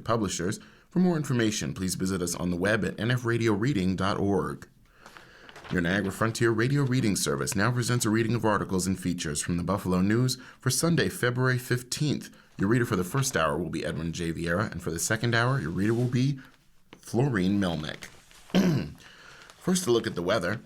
accredited publishers. For more information, please visit us on the web at nfradioreading.org. Your Niagara Frontier Radio Reading Service now presents a reading of articles and features from the Buffalo News for Sunday, February 15th. Your reader for the first hour will be Edwin J. Vieira, and for the second hour, your reader will be Florine Melnick. First, a look at the weather.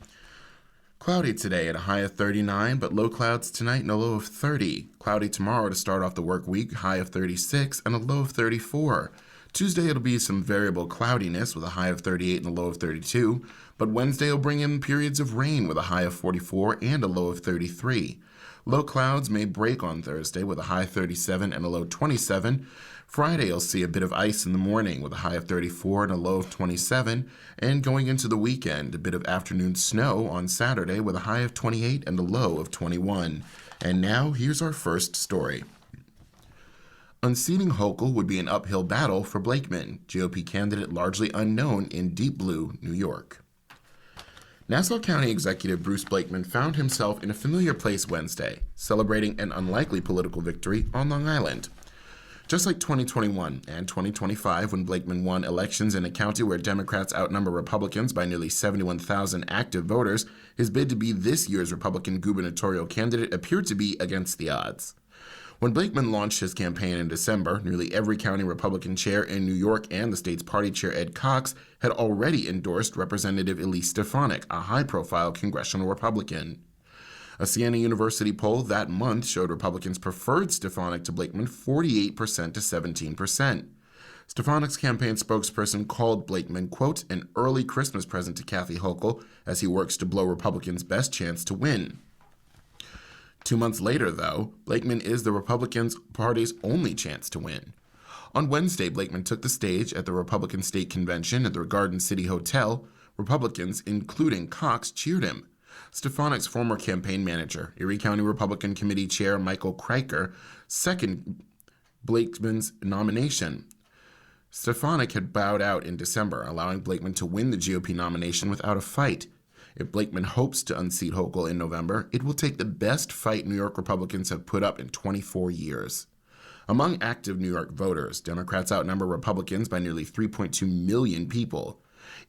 Cloudy today at a high of 39, but low clouds tonight and a low of 30. Cloudy tomorrow to start off the work week, high of 36 and a low of 34. Tuesday it'll be some variable cloudiness with a high of 38 and a low of 32, but Wednesday will bring in periods of rain with a high of 44 and a low of 33. Low clouds may break on Thursday with a high 37 and a low 27. Friday you'll see a bit of ice in the morning with a high of 34 and a low of 27, and going into the weekend, a bit of afternoon snow on Saturday with a high of 28 and a low of 21. And now here's our first story. Unseating Hochul would be an uphill battle for Blakeman, GOP candidate largely unknown in Deep Blue, New York. Nassau County Executive Bruce Blakeman found himself in a familiar place Wednesday, celebrating an unlikely political victory on Long Island. Just like 2021 and 2025, when Blakeman won elections in a county where Democrats outnumber Republicans by nearly 71,000 active voters, his bid to be this year's Republican gubernatorial candidate appeared to be against the odds. When Blakeman launched his campaign in December, nearly every county Republican chair in New York and the state's party chair Ed Cox had already endorsed Representative Elise Stefanik, a high-profile congressional Republican. A Siena University poll that month showed Republicans preferred Stefanik to Blakeman 48% to 17%. Stefanik's campaign spokesperson called Blakeman, quote, an early Christmas present to Kathy Hochul as he works to blow Republicans' best chance to win. 2 months later, though, Blakeman is the Republican Party's only chance to win. On Wednesday, Blakeman took the stage at the Republican State Convention at the Garden City Hotel. Republicans, including Cox, cheered him. Stefanik's former campaign manager, Erie County Republican Committee Chair Michael Kriker, seconded Blakeman's nomination. Stefanik had bowed out in December, allowing Blakeman to win the GOP nomination without a fight. If Blakeman hopes to unseat Hochul in November, it will take the best fight New York Republicans have put up in 24 years. Among active New York voters, Democrats outnumber Republicans by nearly 3.2 million people.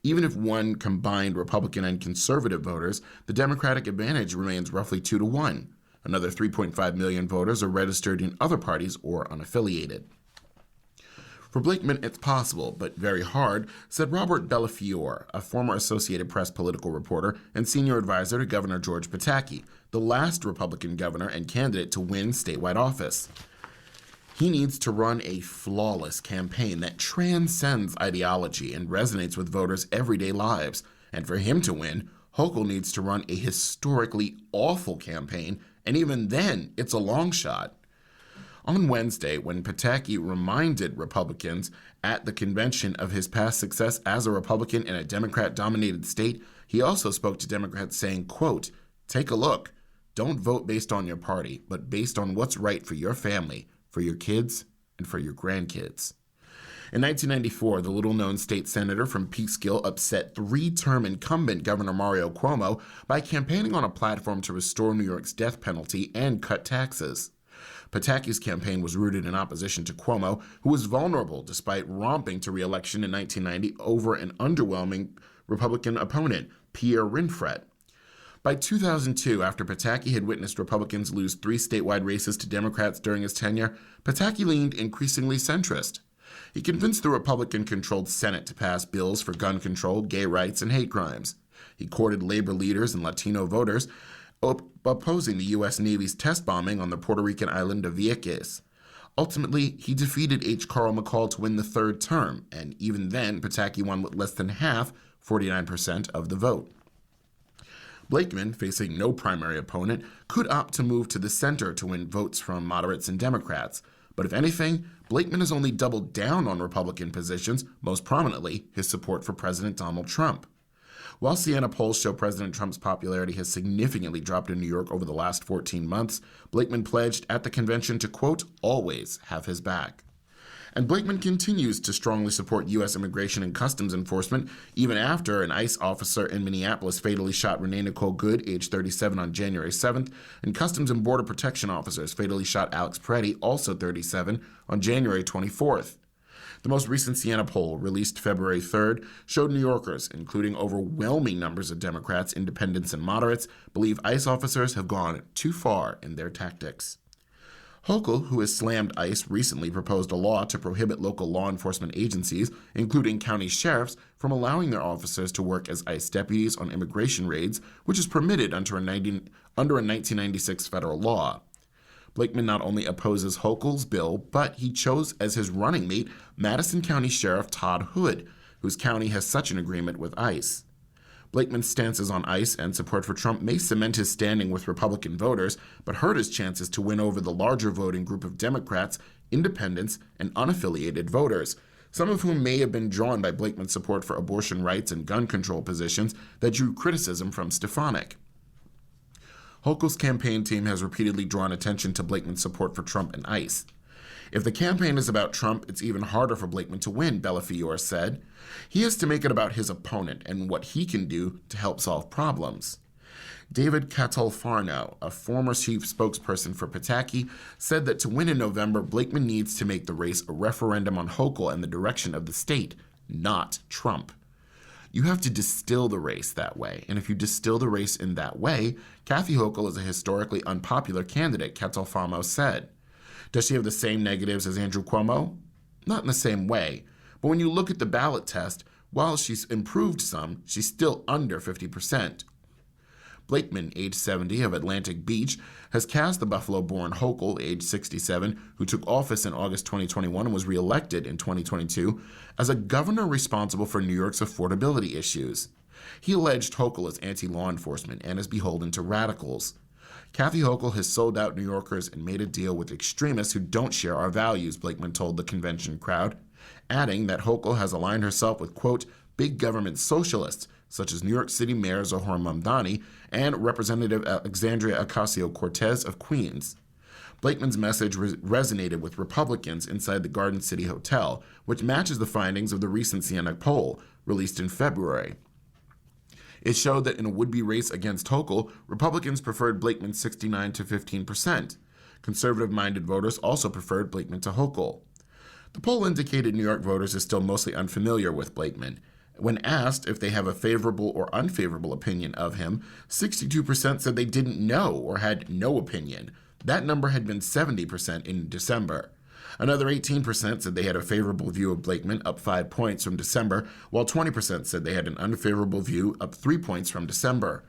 Even if one combined Republican and conservative voters, the Democratic advantage remains roughly 2-1. Another 3.5 million voters are registered in other parties or unaffiliated. For Blakeman, it's possible, but very hard, said Robert Bellafiore, a former Associated Press political reporter and senior advisor to Governor George Pataki, the last Republican governor and candidate to win statewide office. He needs to run a flawless campaign that transcends ideology and resonates with voters' everyday lives. And for him to win, Hochul needs to run a historically awful campaign, and even then, it's a long shot. On Wednesday, when Pataki reminded Republicans at the convention of his past success as a Republican in a Democrat-dominated state, he also spoke to Democrats saying, quote, take a look. Don't vote based on your party, but based on what's right for your family, for your kids, and for your grandkids. In 1994, the little-known state senator from Peekskill upset three-term incumbent Governor Mario Cuomo by campaigning on a platform to restore New York's death penalty and cut taxes. Pataki's campaign was rooted in opposition to Cuomo, who was vulnerable despite romping to re-election in 1990 over an underwhelming Republican opponent, Pierre Rinfret. By 2002, after Pataki had witnessed Republicans lose 3 statewide races to Democrats during his tenure, Pataki leaned increasingly centrist. He convinced the Republican-controlled Senate to pass bills for gun control, gay rights, and hate crimes. He courted labor leaders and Latino voters, opposing the U.S. Navy's test bombing on the Puerto Rican island of Vieques. Ultimately, he defeated H. Carl McCall to win the third term, and even then, Pataki won with less than half, 49%, of the vote. Blakeman, facing no primary opponent, could opt to move to the center to win votes from moderates and Democrats. But if anything, Blakeman has only doubled down on Republican positions, most prominently his support for President Donald Trump. While Siena polls show President Trump's popularity has significantly dropped in New York over the last 14 months, Blakeman pledged at the convention to, quote, always have his back. And Blakeman continues to strongly support U.S. Immigration and Customs Enforcement, even after an ICE officer in Minneapolis fatally shot Renee Nicole Good, age 37, on January 7th, and Customs and Border Protection officers fatally shot Alex Peretti, also 37, on January 24th. The most recent Siena poll, released February 3rd, showed New Yorkers, including overwhelming numbers of Democrats, independents, and moderates, believe ICE officers have gone too far in their tactics. Hochul, who has slammed ICE, recently proposed a law to prohibit local law enforcement agencies, including county sheriffs, from allowing their officers to work as ICE deputies on immigration raids, which is permitted under a 1996 federal law. Blakeman not only opposes Hochul's bill, but he chose as his running mate Madison County Sheriff Todd Hood, whose county has such an agreement with ICE. Blakeman's stances on ICE and support for Trump may cement his standing with Republican voters, but hurt his chances to win over the larger voting group of Democrats, independents, and unaffiliated voters, some of whom may have been drawn by Blakeman's support for abortion rights and gun control positions that drew criticism from Stefanik. Hochul's campaign team has repeatedly drawn attention to Blakeman's support for Trump and ICE. If the campaign is about Trump, it's even harder for Blakeman to win, Bellafiore said. He has to make it about his opponent and what he can do to help solve problems. David Catalfano, a former chief spokesperson for Pataki, said that to win in November, Blakeman needs to make the race a referendum on Hochul and the direction of the state, not Trump. You have to distill the race that way, and if you distill the race in that way, Kathy Hochul is a historically unpopular candidate, Catalfano said. Does she have the same negatives as Andrew Cuomo? Not in the same way, but when you look at the ballot test, while she's improved some, she's still under 50%. Blakeman, age 70, of Atlantic Beach, has cast the Buffalo-born Hochul, age 67, who took office in August 2021 and was reelected in 2022, as a governor responsible for New York's affordability issues. He alleged Hochul is anti-law enforcement and is beholden to radicals. Kathy Hochul has sold out New Yorkers and made a deal with extremists who don't share our values, Blakeman told the convention crowd, adding that Hochul has aligned herself with, quote, big government socialists, such as New York City Mayor Zohar Mamdani and Representative Alexandria Ocasio-Cortez of Queens. Blakeman's message resonated with Republicans inside the Garden City Hotel, which matches the findings of the recent Siena poll, released in February. It showed that in a would-be race against Hochul, Republicans preferred Blakeman 69 to 15%. Conservative-minded voters also preferred Blakeman to Hochul. The poll indicated New York voters are still mostly unfamiliar with Blakeman. When asked if they have a favorable or unfavorable opinion of him, 62% said they didn't know or had no opinion. That number had been 70% in December. Another 18% said they had a favorable view of Blakeman, up 5 points from December, while 20% said they had an unfavorable view, up 3 points from December.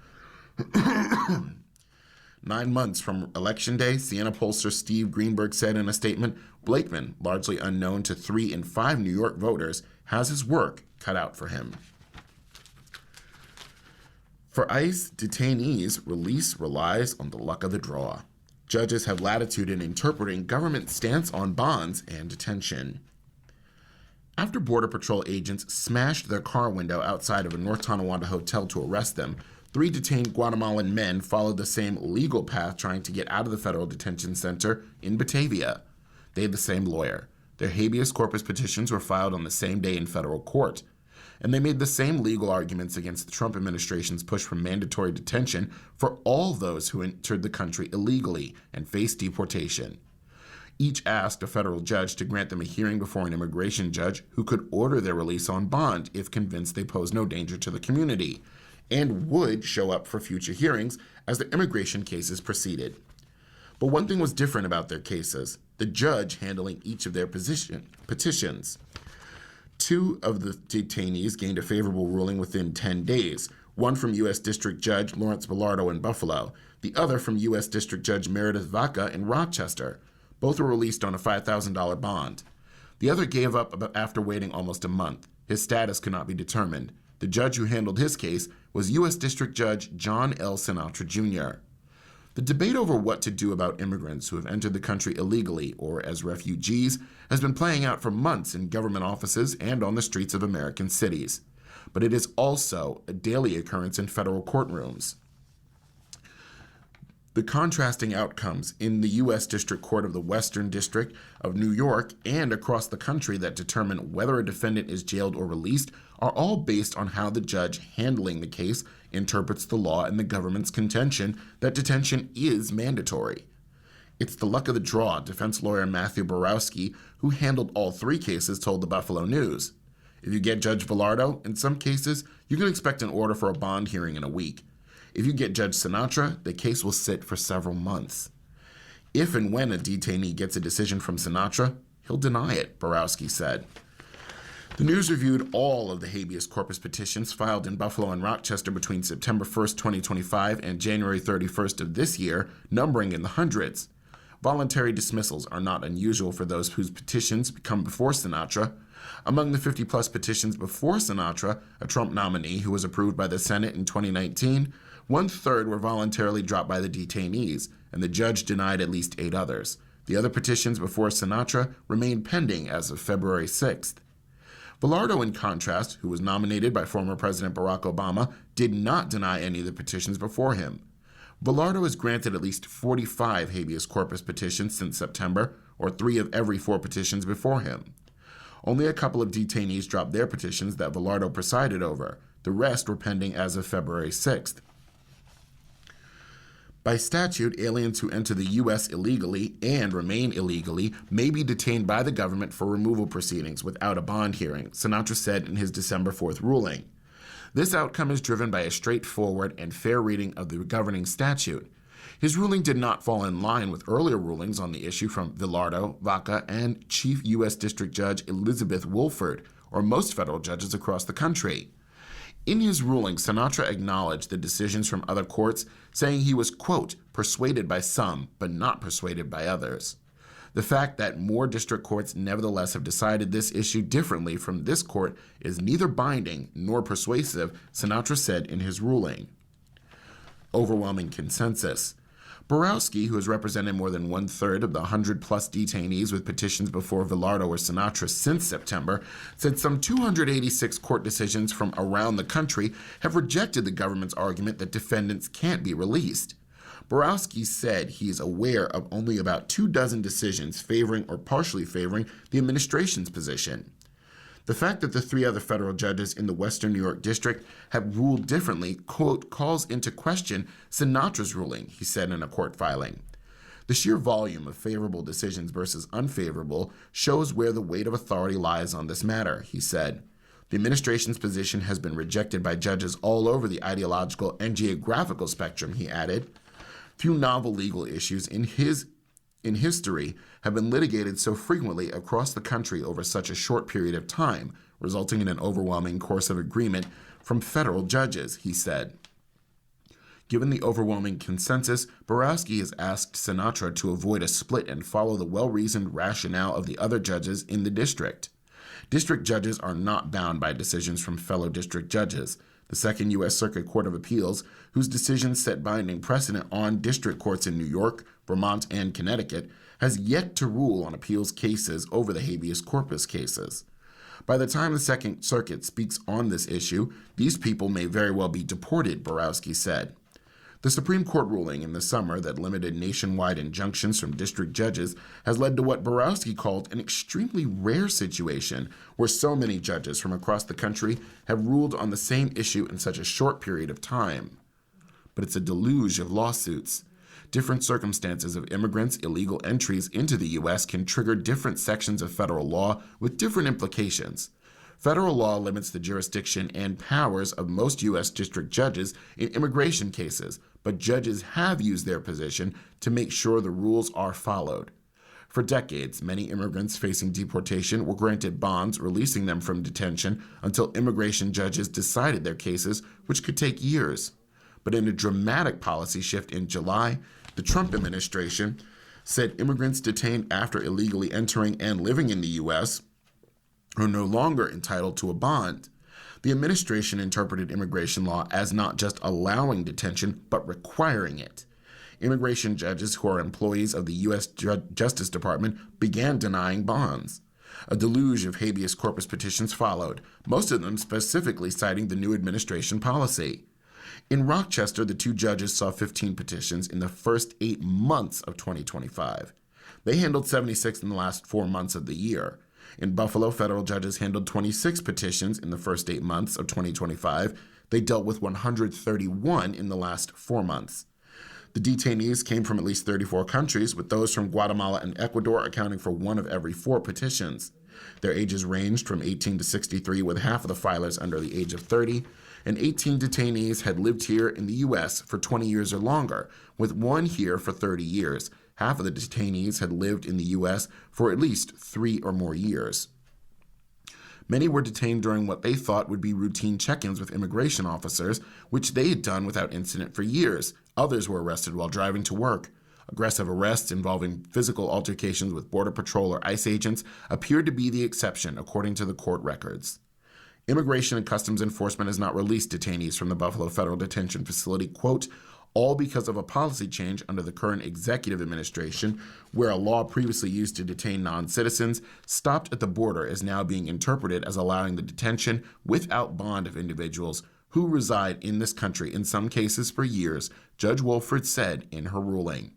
9 months from Election Day, Siena pollster Steve Greenberg said in a statement, Blakeman, largely unknown to 3 in 5 New York voters, has his work cut out for him. For ICE detainees, release relies on the luck of the draw. Judges have latitude in interpreting government stance on bonds and detention. After Border Patrol agents smashed their car window outside of a North Tonawanda hotel to arrest them, 3 detained Guatemalan men followed the same legal path trying to get out of the federal detention center in Batavia. They had the same lawyer. Their habeas corpus petitions were filed on the same day in federal court. And they made the same legal arguments against the Trump administration's push for mandatory detention for all those who entered the country illegally and faced deportation. Each asked a federal judge to grant them a hearing before an immigration judge who could order their release on bond if convinced they pose no danger to the community, and would show up for future hearings as the immigration cases proceeded. But one thing was different about their cases: the judge handling each of their petitions. 2 of the detainees gained a favorable ruling within 10 days, one from U.S. District Judge Lawrence Bilardo in Buffalo, the other from U.S. District Judge Meredith Vaca in Rochester. Both were released on a $5,000 bond. The other gave up after waiting almost a month. His status could not be determined. The judge who handled his case was U.S. District Judge John L. Sinatra, Jr. The debate over what to do about immigrants who have entered the country illegally or as refugees has been playing out for months in government offices and on the streets of American cities. But it is also a daily occurrence in federal courtrooms. The contrasting outcomes in the U.S. District Court of the Western District of New York and across the country that determine whether a defendant is jailed or released are all based on how the judge handling the case interprets the law and the government's contention that detention is mandatory. It's the luck of the draw, defense lawyer Matthew Borowski, who handled all three cases, told the Buffalo News. If you get Judge Villardo, in some cases, you can expect an order for a bond hearing in a week. If you get Judge Sinatra, the case will sit for several months. If and when a detainee gets a decision from Sinatra, he'll deny it, Borowski said. The News reviewed all of the habeas corpus petitions filed in Buffalo and Rochester between September 1st, 2025 and January 31st of this year, numbering in the hundreds. Voluntary dismissals are not unusual for those whose petitions come before Sinatra. Among the 50-plus petitions before Sinatra, a Trump nominee who was approved by the Senate in 2019, one-third were voluntarily dropped by the detainees, and the judge denied at least 8 others. The other petitions before Sinatra remain pending as of February 6th. Villardo, in contrast, who was nominated by former President Barack Obama, did not deny any of the petitions before him. Villardo has granted at least 45 habeas corpus petitions since September, or 3 of every 4 petitions before him. Only a couple of detainees dropped their petitions that Villardo presided over. The rest were pending as of February 6th. By statute, aliens who enter the U.S. illegally and remain illegally may be detained by the government for removal proceedings without a bond hearing, Sinatra said in his December 4th ruling. This outcome is driven by a straightforward and fair reading of the governing statute. His ruling did not fall in line with earlier rulings on the issue from Villardo, Vaca, and Chief U.S. District Judge Elizabeth Wolford, or most federal judges across the country. In his ruling, Sinatra acknowledged the decisions from other courts, saying he was, quote, persuaded by some, but not persuaded by others. The fact that more district courts nevertheless have decided this issue differently from this court is neither binding nor persuasive, Sinatra said in his ruling. Overwhelming consensus. Borowski, who has represented more than one-third of the 100-plus detainees with petitions before Villardo or Sinatra since September, said some 286 court decisions from around the country have rejected the government's argument that defendants can't be released. Borowski said he is aware of only about 24 decisions favoring or partially favoring the administration's position. The fact that the 3 other federal judges in the Western New York District have ruled differently, quote, calls into question Sinatra's ruling, he said in a court filing. The sheer volume of favorable decisions versus unfavorable shows where the weight of authority lies on this matter, he said. The administration's position has been rejected by judges all over the ideological and geographical spectrum, he added. Few novel legal issues in history have been litigated so frequently across the country over such a short period of time, resulting in an overwhelming course of agreement from federal judges, he said. Given the overwhelming consensus, Borowski has asked Sinatra to avoid a split and follow the well-reasoned rationale of the other judges in the district. District judges are not bound by decisions from fellow district judges. The Second U.S. Circuit Court of Appeals, whose decisions set binding precedent on district courts in New York, Vermont, and Connecticut, has yet to rule on appeals cases over the habeas corpus cases. By the time the Second Circuit speaks on this issue, these people may very well be deported, Borowski said. The Supreme Court ruling in the summer that limited nationwide injunctions from district judges has led to what Borowski called an extremely rare situation where so many judges from across the country have ruled on the same issue in such a short period of time. But it's a deluge of lawsuits. Different circumstances of immigrants' illegal entries into the U.S. can trigger different sections of federal law with different implications. Federal law limits the jurisdiction and powers of most U.S. district judges in immigration cases, but judges have used their position to make sure the rules are followed. For decades, many immigrants facing deportation were granted bonds, releasing them from detention until immigration judges decided their cases, which could take years. But in a dramatic policy shift in July, the Trump administration said immigrants detained after illegally entering and living in the U.S. are no longer entitled to a bond. The administration interpreted immigration law as not just allowing detention, but requiring it. Immigration judges who are employees of the U.S. Justice Department began denying bonds. A deluge of habeas corpus petitions followed, most of them specifically citing the new administration policy. In Rochester, the 2 judges saw 15 petitions in the first 8 months of 2025. They handled 76 in the last 4 months of the year. In Buffalo, federal judges handled 26 petitions in the first 8 months of 2025. They dealt with 131 in the last 4 months. The detainees came from at least 34 countries, with those from Guatemala and Ecuador accounting for 1 of every 4 petitions. Their ages ranged from 18 to 63, with half of the filers under the age of 30, and 18 detainees had lived here in the U.S. for 20 years or longer, with 1 here for 30 years. Half of the detainees had lived in the U.S. for at least 3 or more years. Many were detained during what they thought would be routine check-ins with immigration officers, which they had done without incident for years. Others were arrested while driving to work. Aggressive arrests involving physical altercations with Border Patrol or ICE agents appeared to be the exception, according to the court records. Immigration and Customs Enforcement has not released detainees from the Buffalo Federal Detention Facility, quote, all because of a policy change under the current executive administration, where a law previously used to detain non-citizens stopped at the border is now being interpreted as allowing the detention without bond of individuals who reside in this country, in some cases for years, Judge Wolford said in her ruling.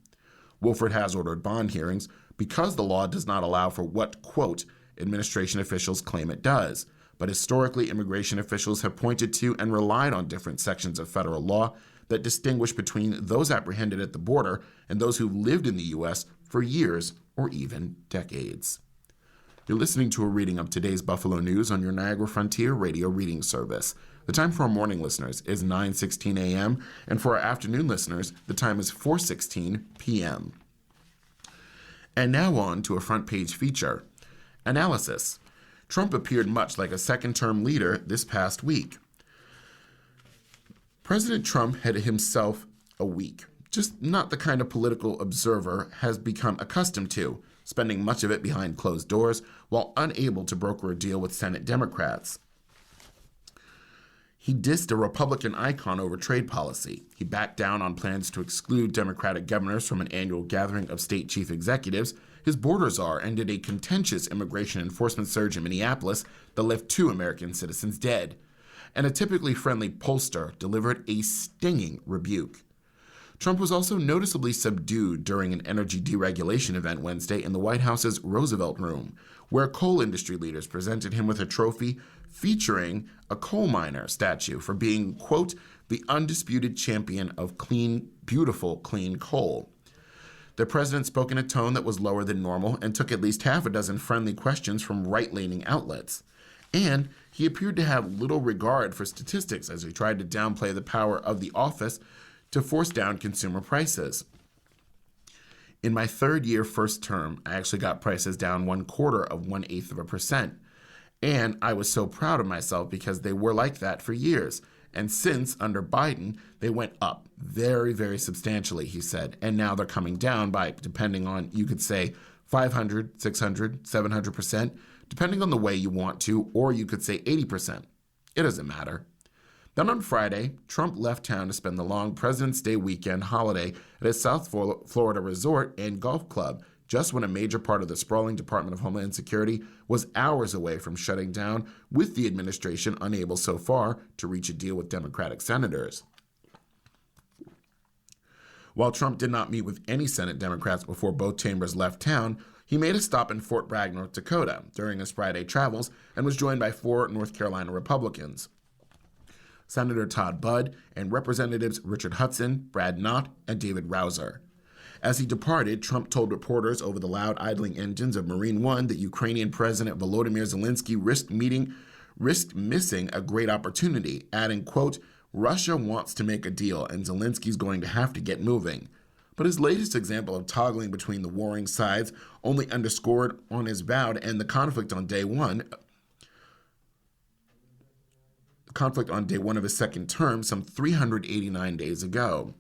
Wolford has ordered bond hearings because the law does not allow for what, quote, administration officials claim it does. But historically, immigration officials have pointed to and relied on different sections of federal law that distinguish between those apprehended at the border and those who've lived in the U.S. for years or even decades. You're listening to a reading of today's Buffalo News on your Niagara Frontier radio reading service. The time for our morning listeners is 9:16 a.m., and for our afternoon listeners, the time is 4:16 p.m. And now on to a front page feature. Analysis. Trump appeared much like a second-term leader this past week. President Trump had himself a week, just not the kind of political observer has become accustomed to, spending much of it behind closed doors while unable to broker a deal with Senate Democrats. He dissed a Republican icon over trade policy. He backed down on plans to exclude Democratic governors from an annual gathering of state chief executives. His border czar ended a contentious immigration enforcement surge in Minneapolis that left 2 American citizens dead. And a typically friendly pollster delivered a stinging rebuke. Trump was also noticeably subdued during an energy deregulation event Wednesday in the White House's Roosevelt Room, where coal industry leaders presented him with a trophy featuring a coal miner statue for being, quote, the undisputed champion of beautiful clean coal. The president spoke in a tone that was lower than normal and took at least half a dozen friendly questions from right-leaning outlets. And he appeared to have little regard for statistics as he tried to downplay the power of the office to force down consumer prices. In my 3rd year, first term, I actually got prices down 0.25%. And I was so proud of myself because they were like that for years. And since, under Biden, they went up very, very substantially, he said. And now they're coming down by, depending on, you could say, 500, 600, 700%, depending on the way you want to, or you could say 80%. It doesn't matter. Then on Friday, Trump left town to spend the long President's Day weekend holiday at his South Florida resort and golf club, just when a major part of the sprawling Department of Homeland Security was hours away from shutting down, with the administration unable so far to reach a deal with Democratic senators. While Trump did not meet with any Senate Democrats before both chambers left town, he made a stop in Fort Bragg, North Dakota, during his Friday travels and was joined by 4 North Carolina Republicans, Senator Todd Budd, and Representatives Richard Hudson, Brad Knott, and David Rouzer. As he departed, Trump told reporters over the loud idling engines of Marine One that Ukrainian President Volodymyr Zelensky risked missing a great opportunity, adding, quote, Russia wants to make a deal and Zelensky's going to have to get moving. But his latest example of toggling between the warring sides only underscored on his vow to end the conflict on day one of his second term some 389 days ago.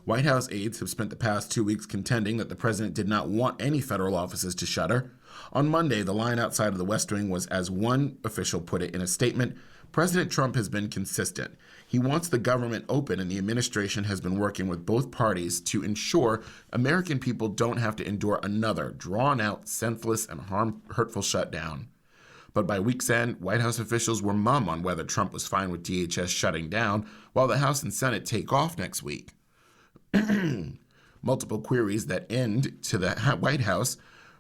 White House aides have spent the past 2 weeks contending that the president did not want any federal offices to shutter. On Monday, the line outside of the West Wing was, as one official put it in a statement, President Trump has been consistent. He wants the government open, and the administration has been working with both parties to ensure American people don't have to endure another drawn-out, senseless, and hurtful shutdown. But by week's end, White House officials were mum on whether Trump was fine with DHS shutting down while the House and Senate take off next week. Multiple queries that end to the White House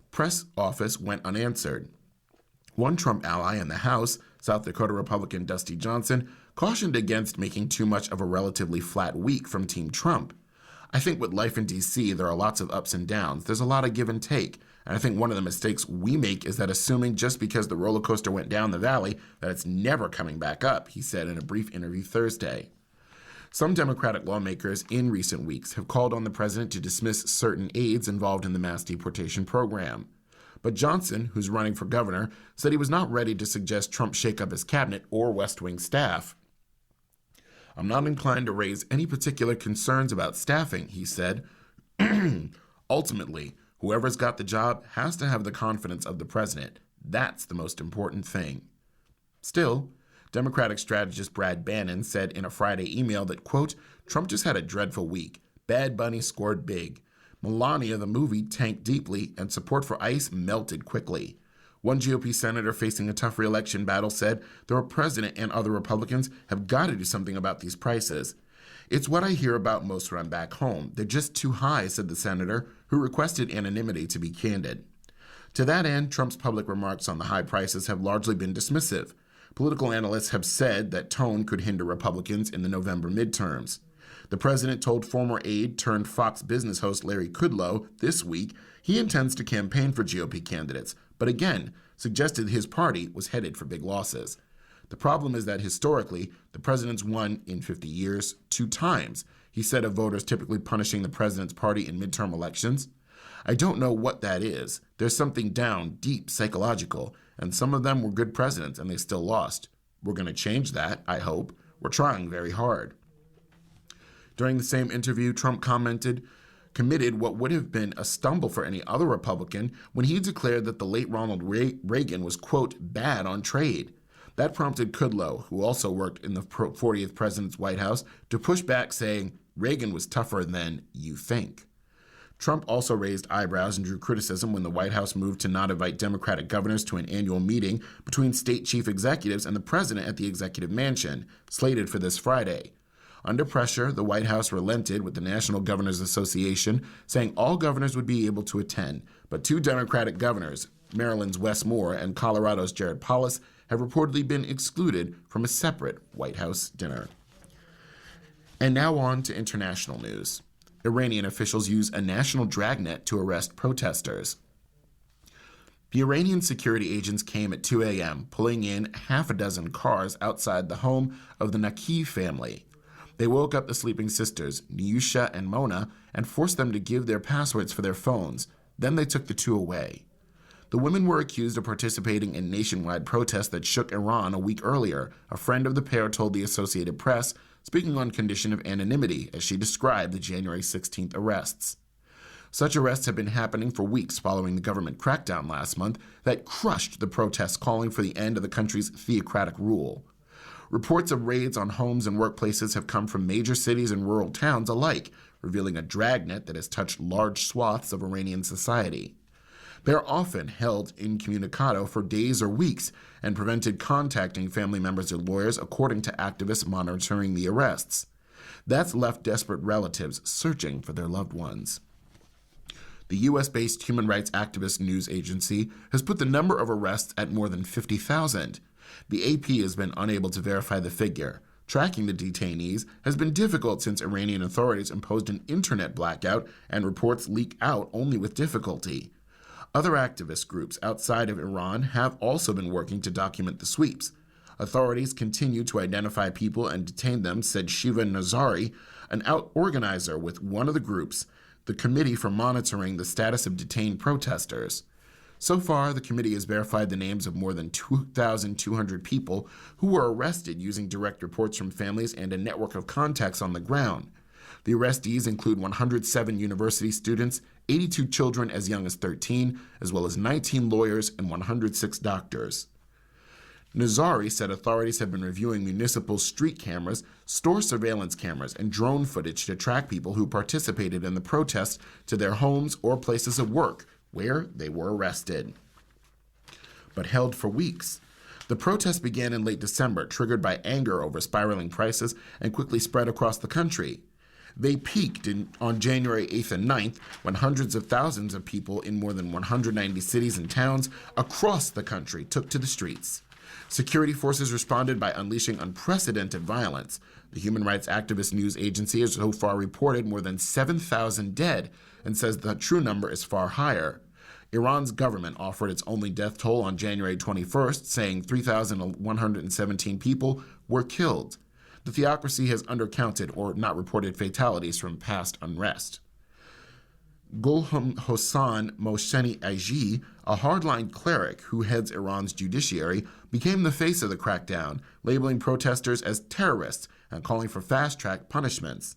press office went unanswered. One Trump ally in the House, South Dakota Republican Dusty Johnson, cautioned against making too much of a relatively flat week from Team Trump. I think with life in D.C., there are lots of ups and downs. There's a lot of give and take. And I think one of the mistakes we make is that assuming just because the roller coaster went down the valley, that it's never coming back up, he said in a brief interview Thursday. Some Democratic lawmakers in recent weeks have called on the president to dismiss certain aides involved in the mass deportation program. But Johnson, who's running for governor, said he was not ready to suggest Trump shake up his cabinet or West Wing staff. I'm not inclined to raise any particular concerns about staffing, he said. Ultimately, whoever's got the job has to have the confidence of the president. That's the most important thing. Still, Democratic strategist Brad Bannon said in a Friday email that, quote, Trump just had a dreadful week. Bad Bunny scored big. Melania, the movie, tanked deeply, and support for ICE melted quickly. One GOP senator facing a tough re-election battle said the president and other Republicans have got to do something about these prices. It's what I hear about most when I'm back home. They're just too high, said the senator, who requested anonymity to be candid. To that end, Trump's public remarks on the high prices have largely been dismissive. Political analysts have said that tone could hinder Republicans in the November midterms. The president told former aide turned Fox Business host Larry Kudlow this week he intends to campaign for GOP candidates, but again, suggested his party was headed for big losses. The problem is that historically, the president's won in 50 years 2 times. He said of voters typically punishing the president's party in midterm elections. I don't know what that is. There's something down, deep, psychological, and some of them were good presidents and they still lost. We're going to change that, I hope. We're trying very hard. During the same interview, Trump committed what would have been a stumble for any other Republican when he declared that the late Ronald Reagan was, quote, bad on trade. That prompted Kudlow, who also worked in the 40th president's White House, to push back saying Reagan was tougher than you think. Trump also raised eyebrows and drew criticism when the White House moved to not invite Democratic governors to an annual meeting between state chief executives and the president at the executive mansion, slated for this Friday. Under pressure, the White House relented with the National Governors Association, saying all governors would be able to attend, but 2 Democratic governors, Maryland's Wes Moore and Colorado's Jared Polis, have reportedly been excluded from a separate White House dinner. And now on to international news. Iranian officials use a national dragnet to arrest protesters. The Iranian security agents came at 2 a.m., pulling in half a dozen cars outside the home of the Naqi family. They woke up the sleeping sisters, Niusha and Mona, and forced them to give their passwords for their phones. Then they took the 2 away. The women were accused of participating in nationwide protests that shook Iran a week earlier, a friend of the pair told the Associated Press, speaking on condition of anonymity as she described the January 16th arrests. Such arrests have been happening for weeks following the government crackdown last month that crushed the protests calling for the end of the country's theocratic rule. Reports of raids on homes and workplaces have come from major cities and rural towns alike, revealing a dragnet that has touched large swaths of Iranian society. They are often held incommunicado for days or weeks and prevented contacting family members or lawyers, according to activists monitoring the arrests. That's left desperate relatives searching for their loved ones. The U.S.-based human rights activist news agency has put the number of arrests at more than 50,000. The AP has been unable to verify the figure. Tracking the detainees has been difficult since Iranian authorities imposed an internet blackout and reports leak out only with difficulty. Other activist groups outside of Iran have also been working to document the sweeps. Authorities continue to identify people and detain them, said Shiva Nazari, an organizer with one of the groups, the Committee for Monitoring the Status of Detained Protesters. So far, the committee has verified the names of more than 2,200 people who were arrested using direct reports from families and a network of contacts on the ground. The arrestees include 107 university students, 82 children as young as 13, as well as 19 lawyers and 106 doctors. Nazari said authorities have been reviewing municipal street cameras, store surveillance cameras, and drone footage to track people who participated in the protests to their homes or places of work, where they were arrested. But held for weeks. The protests began in late December, triggered by anger over spiraling prices, and quickly spread across the country. They peaked on January 8th and 9th, when hundreds of thousands of people in more than 190 cities and towns across the country took to the streets. Security forces responded by unleashing unprecedented violence. The human rights activist news agency has so far reported more than 7,000 dead and says the true number is far higher. Iran's government offered its only death toll on January 21st, saying 3,117 people were killed. The theocracy has undercounted or not reported fatalities from past unrest. Gulham Hossein Mohseni Aji, a hardline cleric who heads Iran's judiciary, became the face of the crackdown, labeling protesters as terrorists and calling for fast-track punishments.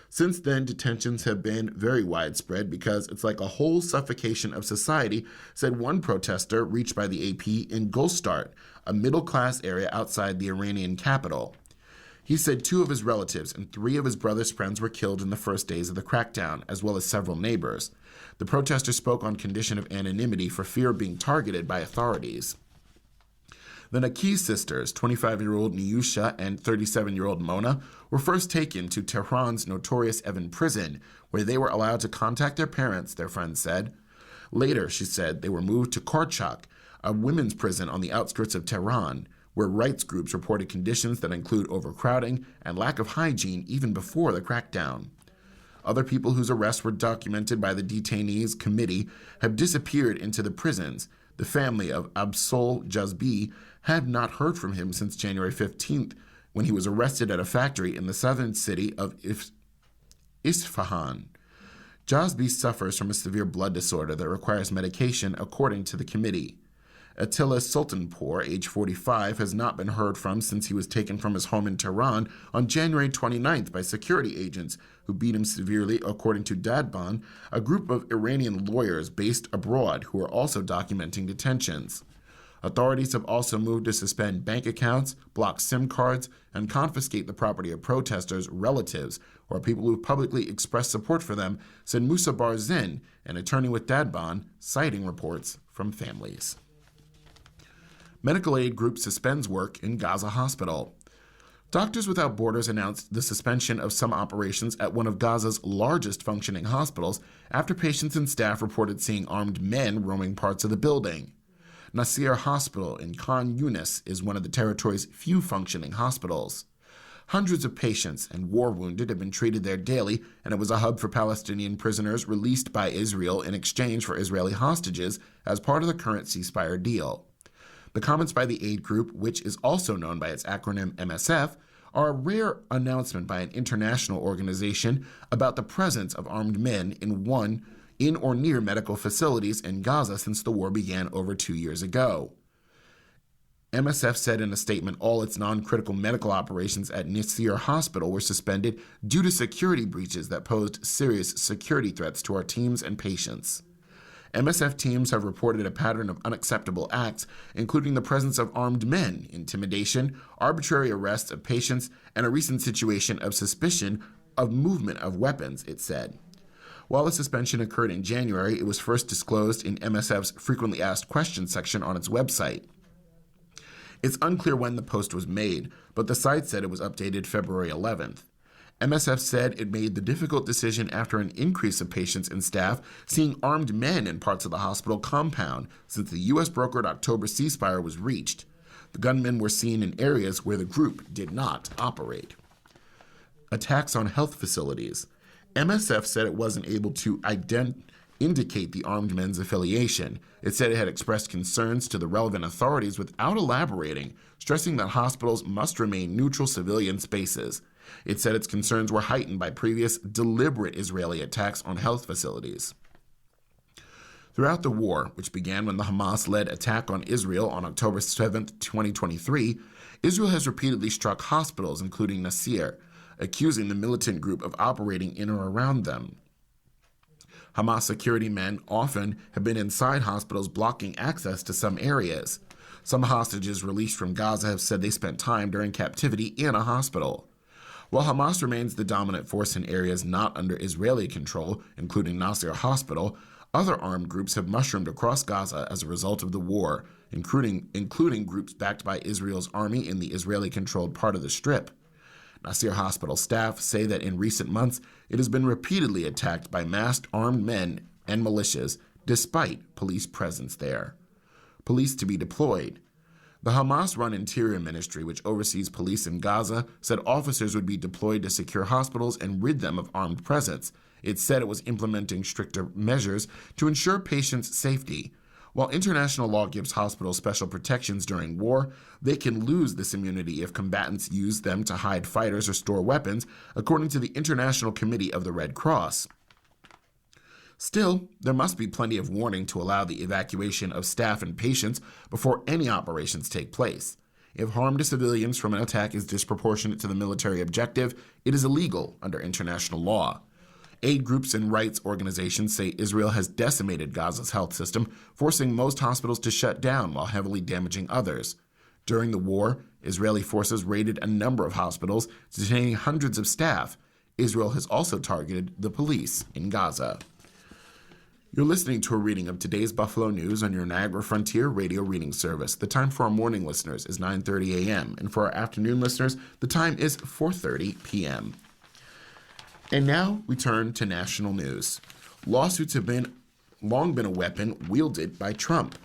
Since then, detentions have been very widespread because it's like a whole suffocation of society, said one protester reached by the AP in Golstart, a middle-class area outside the Iranian capital. He said 2 of his relatives and 3 of his brother's friends were killed in the first days of the crackdown, as well as several neighbors. The protester spoke on condition of anonymity for fear of being targeted by authorities. The Naqi sisters, 25-year-old Niusha and 37-year-old Mona, were first taken to Tehran's notorious Evin prison, where they were allowed to contact their parents, their friends said. Later, she said, they were moved to Korchak, a women's prison on the outskirts of Tehran, where rights groups reported conditions that include overcrowding and lack of hygiene even before the crackdown. Other people whose arrests were documented by the detainees committee have disappeared into the prisons. The family of Absol Jazbi had not heard from him since January 15th, when he was arrested at a factory in the southern city of Isfahan. Jazbi suffers from a severe blood disorder that requires medication, according to the committee. Attila Sultanpour, age 45, has not been heard from since he was taken from his home in Tehran on January 29th by security agents who beat him severely, according to Dadban, a group of Iranian lawyers based abroad who are also documenting detentions. Authorities have also moved to suspend bank accounts, block SIM cards, and confiscate the property of protesters' relatives or people who publicly expressed support for them, said Musa Barzin, an attorney with Dadban, citing reports from families. Medical aid group suspends work in Gaza hospital. Doctors Without Borders announced the suspension of some operations at one of Gaza's largest functioning hospitals after patients and staff reported seeing armed men roaming parts of the building. Nasir Hospital in Khan Yunis is one of the territory's few functioning hospitals. Hundreds of patients and war wounded have been treated there daily, and it was a hub for Palestinian prisoners released by Israel in exchange for Israeli hostages as part of the current ceasefire deal. The comments by the aid group, which is also known by its acronym MSF, are a rare announcement by an international organization about the presence of armed men in or near medical facilities in Gaza since the war began over 2 years ago. MSF said in a statement all its non-critical medical operations at Nasir Hospital were suspended due to security breaches that posed serious security threats to our teams and patients. MSF teams have reported a pattern of unacceptable acts, including the presence of armed men, intimidation, arbitrary arrests of patients, and a recent situation of suspicion of movement of weapons, it said. While the suspension occurred in January, it was first disclosed in MSF's frequently asked questions section on its website. It's unclear when the post was made, but the site said it was updated February 11th. MSF said it made the difficult decision after an increase of patients and staff seeing armed men in parts of the hospital compound since the U.S.-brokered October ceasefire was reached. The gunmen were seen in areas where the group did not operate. Attacks on health facilities. MSF said it wasn't able to indicate the armed men's affiliation. It said it had expressed concerns to the relevant authorities without elaborating, stressing that hospitals must remain neutral civilian spaces. It said its concerns were heightened by previous deliberate Israeli attacks on health facilities. Throughout the war, which began when the Hamas-led attack on Israel on October 7, 2023, Israel has repeatedly struck hospitals, including Nasir, accusing the militant group of operating in or around them. Hamas security men often have been inside hospitals blocking access to some areas. Some hostages released from Gaza have said they spent time during captivity in a hospital. While Hamas remains the dominant force in areas not under Israeli control, including Nasir Hospital, other armed groups have mushroomed across Gaza as a result of the war, including groups backed by Israel's army in the Israeli-controlled part of the Strip. Nasir Hospital staff say that in recent months, it has been repeatedly attacked by masked armed men and militias, despite police presence there. Police to be deployed. The Hamas-run Interior Ministry, which oversees police in Gaza, said officers would be deployed to secure hospitals and rid them of armed presence. It said it was implementing stricter measures to ensure patients' safety. While international law gives hospitals special protections during war, they can lose this immunity if combatants use them to hide fighters or store weapons, according to the International Committee of the Red Cross. Still, there must be plenty of warning to allow the evacuation of staff and patients before any operations take place. If harm to civilians from an attack is disproportionate to the military objective, it is illegal under international law. Aid groups and rights organizations say Israel has decimated Gaza's health system, forcing most hospitals to shut down while heavily damaging others. During the war, Israeli forces raided a number of hospitals, detaining hundreds of staff. Israel has also targeted the police in Gaza. You're listening to a reading of today's Buffalo News on your Niagara Frontier radio reading service. The time for our morning listeners is 9:30 a.m., and for our afternoon listeners, the time is 4:30 p.m. And now we turn to national news. Lawsuits have long been a weapon wielded by Trump.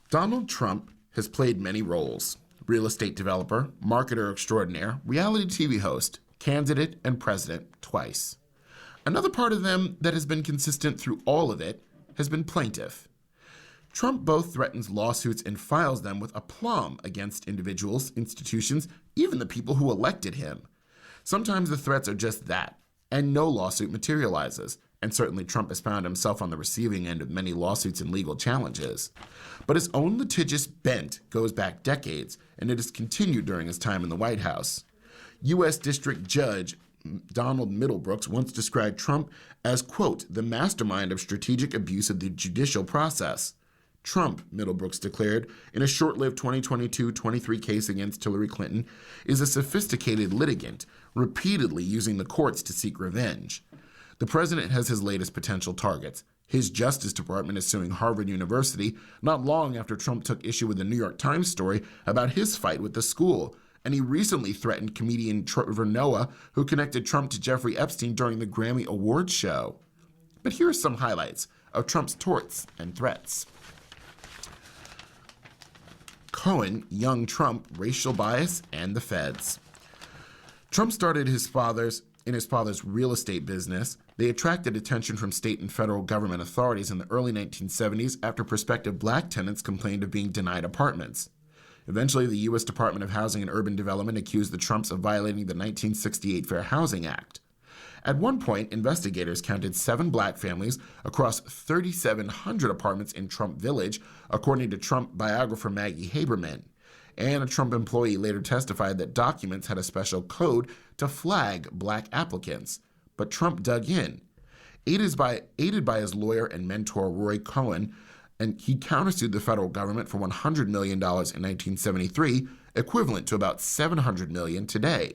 Donald Trump has played many roles: real estate developer, marketer extraordinaire, reality TV host, candidate, and president twice. Another part of them that has been consistent through all of it has been plaintiff. Trump both threatens lawsuits and files them with aplomb against individuals, institutions, even the people who elected him. Sometimes the threats are just that, and no lawsuit materializes, and certainly Trump has found himself on the receiving end of many lawsuits and legal challenges. But his own litigious bent goes back decades, and it has continued during his time in the White House. U.S. District Judge Donald Middlebrooks once described Trump as, quote, the mastermind of strategic abuse of the judicial process. Trump, Middlebrooks declared, in a short-lived 2022-23 case against Hillary Clinton, is a sophisticated litigant, repeatedly using the courts to seek revenge. The president has his latest potential targets. His Justice Department is suing Harvard University not long after Trump took issue with the New York Times story about his fight with the school. And he recently threatened comedian Trevor Noah, who connected Trump to Jeffrey Epstein during the Grammy Awards show. But here are some highlights of Trump's torts and threats. Cohen, young Trump, racial bias, and the feds. Trump started in his father's real estate business. They attracted attention from state and federal government authorities in the early 1970s after prospective black tenants complained of being denied apartments. Eventually, the U.S. Department of Housing and Urban Development accused the Trumps of violating the 1968 Fair Housing Act. At one point, investigators counted 7 black families across 3,700 apartments in Trump Village, according to Trump biographer Maggie Haberman. And a Trump employee later testified that documents had a special code to flag black applicants. But Trump dug in. Aided by his lawyer and mentor Roy Cohen, and he countersued the federal government for $100 million in 1973, equivalent to about $700 million today.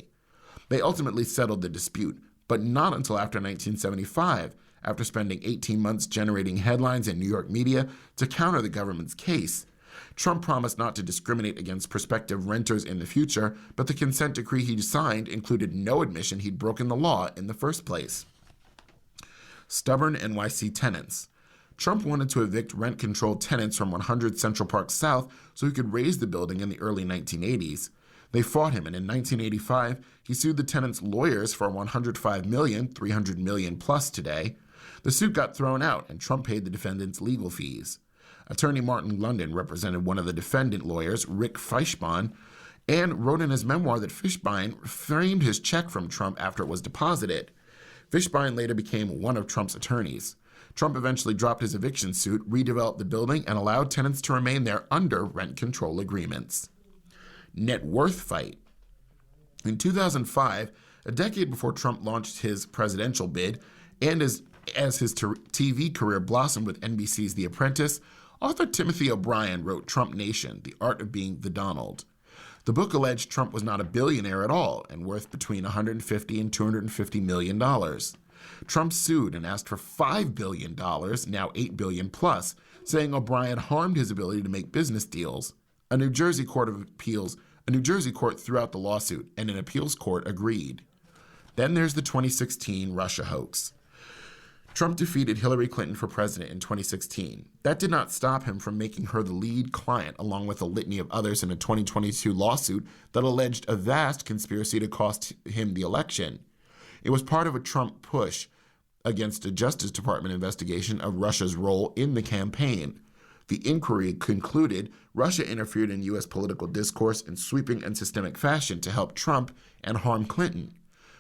They ultimately settled the dispute, but not until after 1975, after spending 18 months generating headlines in New York media to counter the government's case. Trump promised not to discriminate against prospective renters in the future, but the consent decree he signed included no admission he'd broken the law in the first place. Stubborn NYC tenants. Trump wanted to evict rent-controlled tenants from 100 Central Park South so he could raise the building in the early 1980s. They fought him, and in 1985, he sued the tenants' lawyers for $105 million, $300 million plus today. The suit got thrown out, and Trump paid the defendants legal fees. Attorney Martin London represented one of the defendant lawyers, Rick Fishbein, and wrote in his memoir that Fishbein framed his check from Trump after it was deposited. Fishbein later became one of Trump's attorneys. Trump eventually dropped his eviction suit, redeveloped the building, and allowed tenants to remain there under rent control agreements. Net worth fight. In 2005, a decade before Trump launched his presidential bid, and as his TV career blossomed with NBC's The Apprentice, author Timothy O'Brien wrote Trump Nation, The Art of Being the Donald. The book alleged Trump was not a billionaire at all and worth between $150 and $250 million. Trump sued and asked for $5 billion, now $8 billion plus, saying O'Brien harmed his ability to make business deals. A New Jersey court threw out the lawsuit, and an appeals court agreed. Then there's the 2016 Russia hoax. Trump defeated Hillary Clinton for president in 2016. That did not stop him from making her the lead client, along with a litany of others, in a 2022 lawsuit that alleged a vast conspiracy to cost him the election. It was part of a Trump push against a Justice Department investigation of Russia's role in the campaign. The inquiry concluded Russia interfered in U.S. political discourse in sweeping and systemic fashion to help Trump and harm Clinton.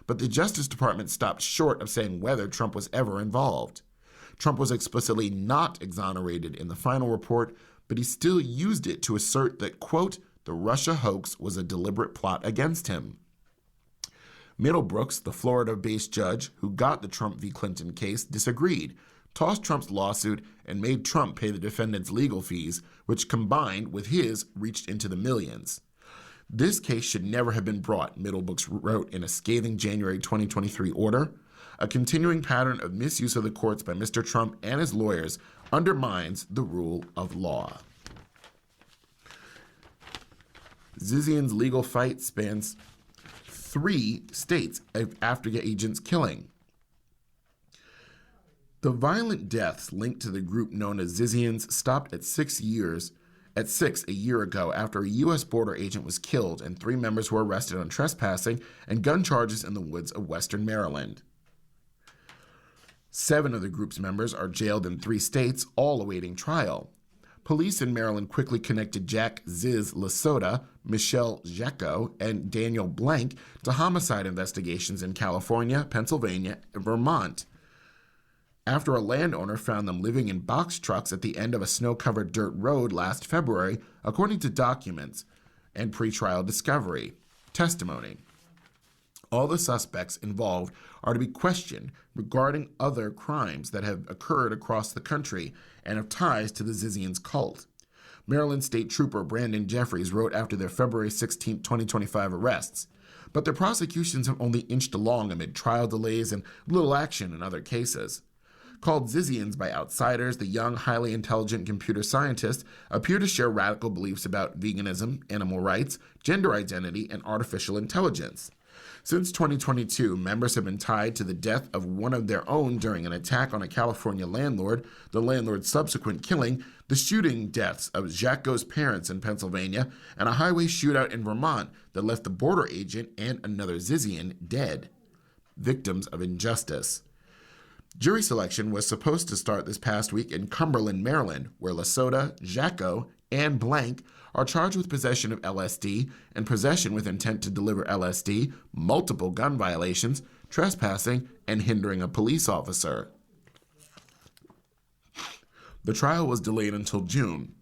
But the Justice Department stopped short of saying whether Trump was ever involved. Trump was explicitly not exonerated in the final report, but he still used it to assert that, quote, the Russia hoax was a deliberate plot against him. Middlebrooks, the Florida-based judge who got the Trump v. Clinton case, disagreed, tossed Trump's lawsuit, and made Trump pay the defendant's legal fees, which combined with his reached into the millions. This case should never have been brought, Middlebrooks wrote in a scathing January 2023 order. A continuing pattern of misuse of the courts by Mr. Trump and his lawyers undermines the rule of law. Zizian's legal fight spans 3 states after the agent's killing. The violent deaths linked to the group known as Zizians stopped at 6 a year ago after a U.S. border agent was killed and 3 members were arrested on trespassing and gun charges in the woods of western Maryland. 7 of the group's members are jailed in 3 states, all awaiting trial. Police in Maryland quickly connected Jack Ziz Lasota, Michelle Jacko, and Daniel Blank to homicide investigations in California, Pennsylvania, and Vermont, after a landowner found them living in box trucks at the end of a snow-covered dirt road last February, according to documents and pretrial testimony. All the suspects involved are to be questioned regarding other crimes that have occurred across the country and have ties to the Zizians cult. Maryland State Trooper Brandon Jeffries wrote after their February 16, 2025 arrests, but their prosecutions have only inched along amid trial delays and little action in other cases. Called Zizians by outsiders, the young, highly intelligent computer scientists appear to share radical beliefs about veganism, animal rights, gender identity, and artificial intelligence. Since 2022, members have been tied to the death of one of their own during an attack on a California landlord, the landlord's subsequent killing, the shooting deaths of Jacko's parents in Pennsylvania, and a highway shootout in Vermont that left the border agent and another Zizian dead. Victims of injustice. Jury selection was supposed to start this past week in Cumberland, Maryland, where Lasota, Jacko, and Blank are charged with possession of LSD and possession with intent to deliver LSD, multiple gun violations, trespassing, and hindering a police officer. The trial was delayed until June.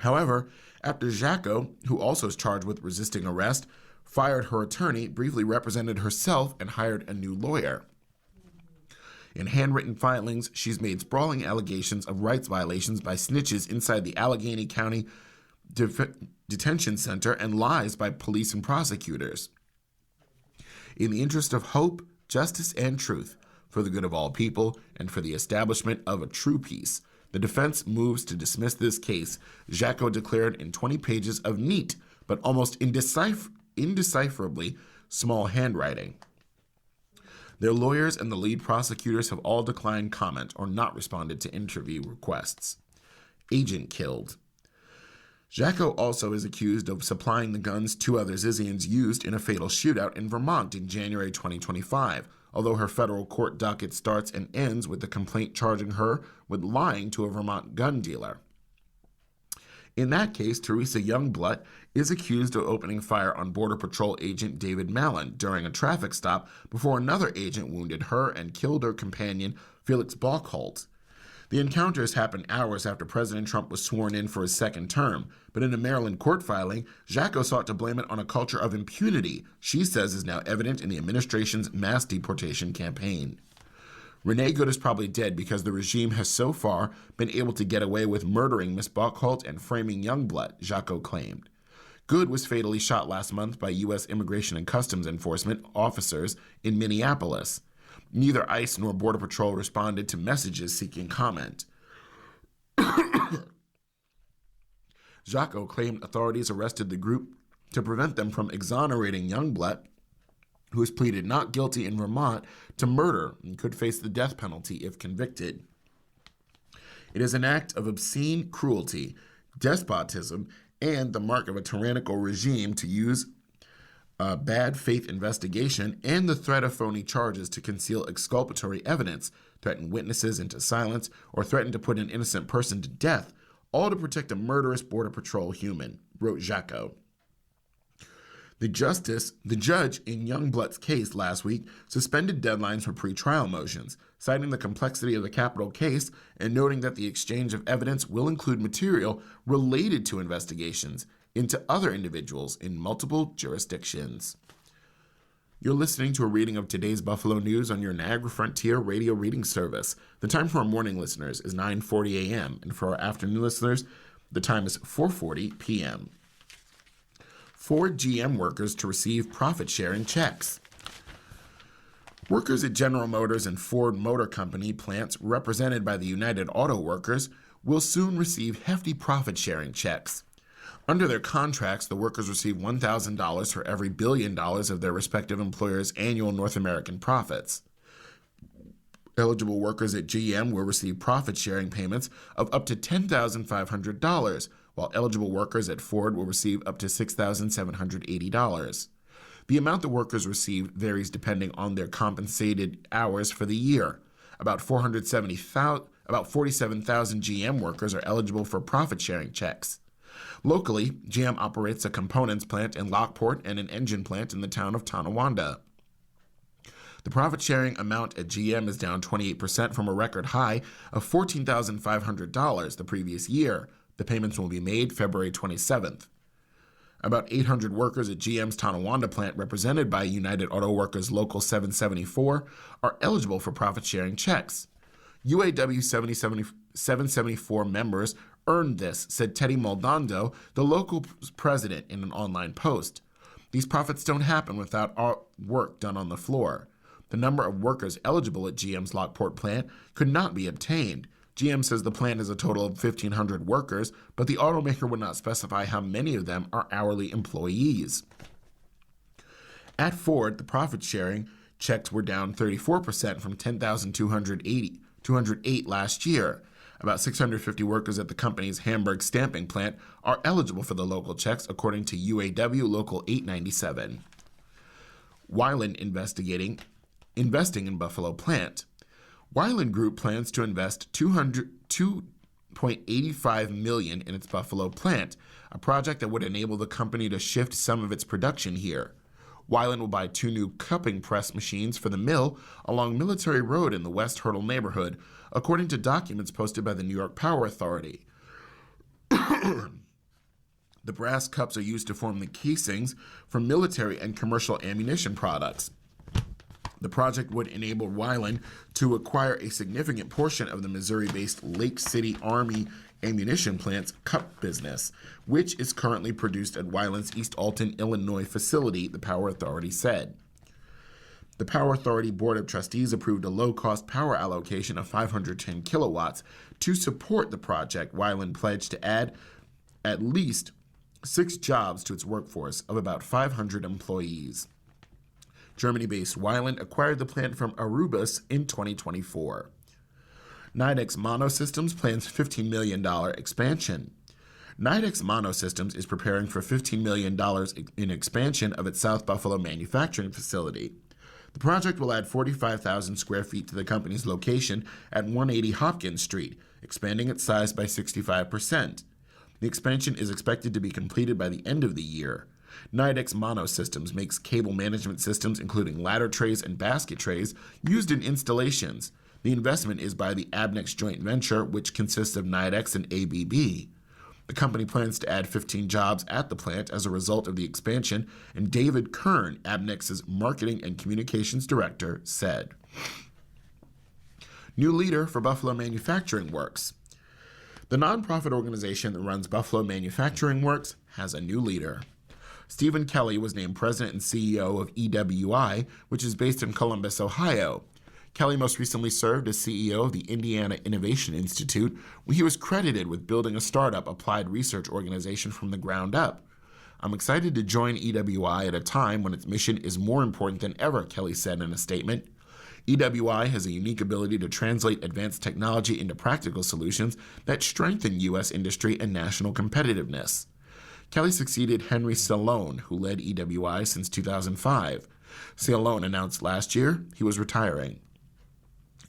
However, after Jacko, who also is charged with resisting arrest, fired her attorney, briefly represented herself, and hired a new lawyer. In handwritten filings, she's made sprawling allegations of rights violations by snitches inside the Allegheny County Detention Center and lies by police and prosecutors. In the interest of hope, justice, and truth, for the good of all people, and for the establishment of a true peace, the defense moves to dismiss this case, Jacko declared in 20 pages of neat but almost indecipherably small handwriting. Their lawyers and the lead prosecutors have all declined comment or not responded to interview requests. Agent killed. Jacko also is accused of supplying the guns 2 other Zizians used in a fatal shootout in Vermont in January 2025, although her federal court docket starts and ends with the complaint charging her with lying to a Vermont gun dealer. In that case, Teresa Youngblood is accused of opening fire on Border Patrol agent David Mallon during a traffic stop before another agent wounded her and killed her companion, Felix Bockholt. The encounters happened hours after President Trump was sworn in for his second term, but in a Maryland court filing, Jacko sought to blame it on a culture of impunity she says is now evident in the administration's mass deportation campaign. Renee Good is probably dead because the regime has so far been able to get away with murdering Miss Bockholt and framing Youngblood, Jacko claimed. Good was fatally shot last month by U.S. Immigration and Customs Enforcement officers in Minneapolis. Neither ICE nor Border Patrol responded to messages seeking comment. Jacko claimed authorities arrested the group to prevent them from exonerating Youngblood who has pleaded not guilty in Vermont to murder and could face the death penalty if convicted. It is an act of obscene cruelty, despotism, and the mark of a tyrannical regime to use a bad faith investigation and the threat of phony charges to conceal exculpatory evidence, threaten witnesses into silence, or threaten to put an innocent person to death, all to protect a murderous Border Patrol human, wrote Jacot. The judge in Youngblood's case last week suspended deadlines for pretrial motions, citing the complexity of the capital case and noting that the exchange of evidence will include material related to investigations into other individuals in multiple jurisdictions. You're listening to a reading of today's Buffalo News on your Niagara Frontier radio reading service. The time for our morning listeners is 9:40 a.m., and for our afternoon listeners, the time is 4:40 p.m. Ford GM workers to receive profit-sharing checks. Workers at General Motors and Ford Motor Company plants represented by the United Auto Workers will soon receive hefty profit-sharing checks. Under their contracts, the workers receive $1,000 for every $1 billion of their respective employers' annual North American profits. Eligible workers at GM will receive profit-sharing payments of up to $10,500, while eligible workers at Ford will receive up to $6,780. The amount the workers receive varies depending on their compensated hours for the year. About 47,000 GM workers are eligible for profit-sharing checks. Locally, GM operates a components plant in Lockport and an engine plant in the town of Tonawanda. The profit-sharing amount at GM is down 28% from a record high of $14,500 the previous year. The payments will be made February 27th. About 800 workers at GM's Tonawanda plant, represented by United Auto Workers Local 774, are eligible for profit-sharing checks. UAW 774 members earned this, said Teddy Maldonado, the local president, in an online post. These profits don't happen without work done on the floor. The number of workers eligible at GM's Lockport plant could not be obtained. GM says the plant has a total of 1,500 workers, but the automaker would not specify how many of them are hourly employees. At Ford, the profit-sharing checks were down 34% from 10,208 last year. About 650 workers at the company's Hamburg stamping plant are eligible for the local checks, according to UAW Local 897. Weiland investing in Buffalo plant. Weiland Group plans to invest $2.85 million in its Buffalo plant, a project that would enable the company to shift some of its production here. Weiland will buy 2 new cupping press machines for the mill along Military Road in the West Hurdle neighborhood, according to documents posted by the New York Power Authority. The brass cups are used to form the casings for military and commercial ammunition products. The project would enable Weiland to acquire a significant portion of the Missouri-based Lake City Army ammunition plant's cup business, which is currently produced at Weiland's East Alton, Illinois facility, the Power Authority said. The Power Authority Board of Trustees approved a low-cost power allocation of 510 kilowatts to support the project. Weiland pledged to add at least 6 jobs to its workforce of about 500 employees. Germany-based Weiland acquired the plant from Arubis in 2024. Nidex Monosystems plans $15 million expansion. Nidex Monosystems is preparing for $15 million in expansion of its South Buffalo manufacturing facility. The project will add 45,000 square feet to the company's location at 180 Hopkins Street, expanding its size by 65%. The expansion is expected to be completed by the end of the year. Nidex Monosystems makes cable management systems, including ladder trays and basket trays, used in installations. The investment is by the Abnex joint venture, which consists of Nidex and ABB. The company plans to add 15 jobs at the plant as a result of the expansion, and David Kern, Abnex's marketing and communications director, said. New leader for Buffalo Manufacturing Works. The nonprofit organization that runs Buffalo Manufacturing Works has a new leader. Stephen Kelly was named president and CEO of EWI, which is based in Columbus, Ohio. Kelly most recently served as CEO of the Indiana Innovation Institute, where he was credited with building a startup applied research organization from the ground up. I'm excited to join EWI at a time when its mission is more important than ever, Kelly said in a statement. EWI has a unique ability to translate advanced technology into practical solutions that strengthen U.S. industry and national competitiveness. Kelly succeeded Henry Salone, who led EWI since 2005. Salone announced last year he was retiring.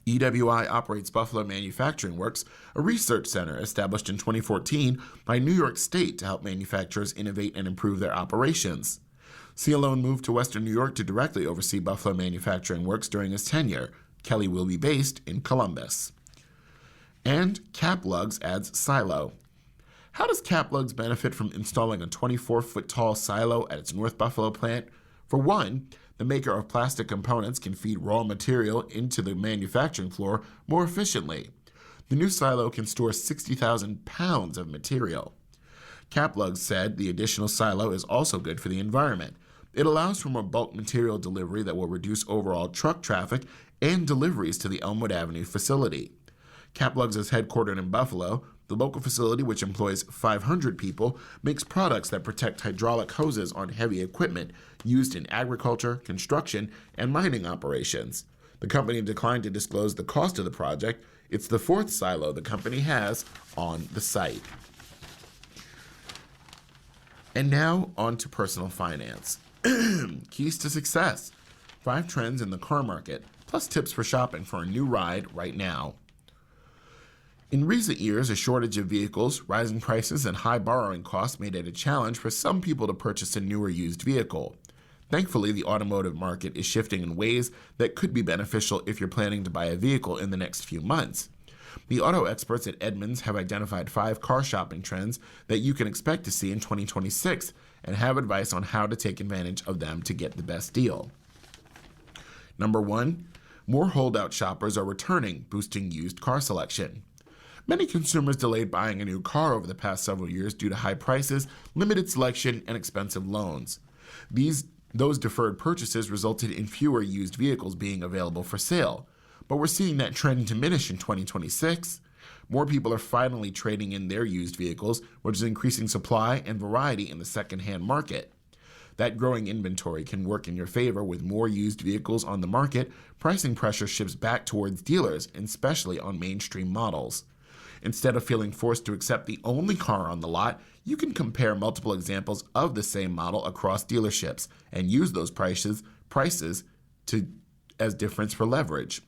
EWI operates Buffalo Manufacturing Works, a research center established in 2014 by New York State to help manufacturers innovate and improve their operations. Salone moved to Western New York to directly oversee Buffalo Manufacturing Works during his tenure. Kelly will be based in Columbus. And Caplugs adds silo. How does Caplugs benefit from installing a 24-foot-tall silo at its North Buffalo plant? For one, the maker of plastic components can feed raw material into the manufacturing floor more efficiently. The new silo can store 60,000 pounds of material. Caplugs said the additional silo is also good for the environment. It allows for more bulk material delivery that will reduce overall truck traffic and deliveries to the Elmwood Avenue facility. Caplugs is headquartered in Buffalo. The local facility, which employs 500 people, makes products that protect hydraulic hoses on heavy equipment used in agriculture, construction, and mining operations. The company declined to disclose the cost of the project. It's the fourth silo the company has on the site. And now on to personal finance. Keys to success. 5 trends in the car market, plus tips for shopping for a new ride right now. In recent years, a shortage of vehicles, rising prices, and high borrowing costs made it a challenge for some people to purchase a new or used vehicle. Thankfully, the automotive market is shifting in ways that could be beneficial if you're planning to buy a vehicle in the next few months. The auto experts at Edmunds have identified 5 car shopping trends that you can expect to see in 2026 and have advice on how to take advantage of them to get the best deal. Number 1, more holdout shoppers are returning, boosting used car selection. Many consumers delayed buying a new car over the past several years due to high prices, limited selection, and expensive loans. Those deferred purchases resulted in fewer used vehicles being available for sale. But we're seeing that trend diminish in 2026. More people are finally trading in their used vehicles, which is increasing supply and variety in the secondhand market. That growing inventory can work in your favor with more used vehicles on the market. Pricing pressure shifts back towards dealers, especially on mainstream models. Instead of feeling forced to accept the only car on the lot, you can compare multiple examples of the same model across dealerships and use those prices as difference for leverage.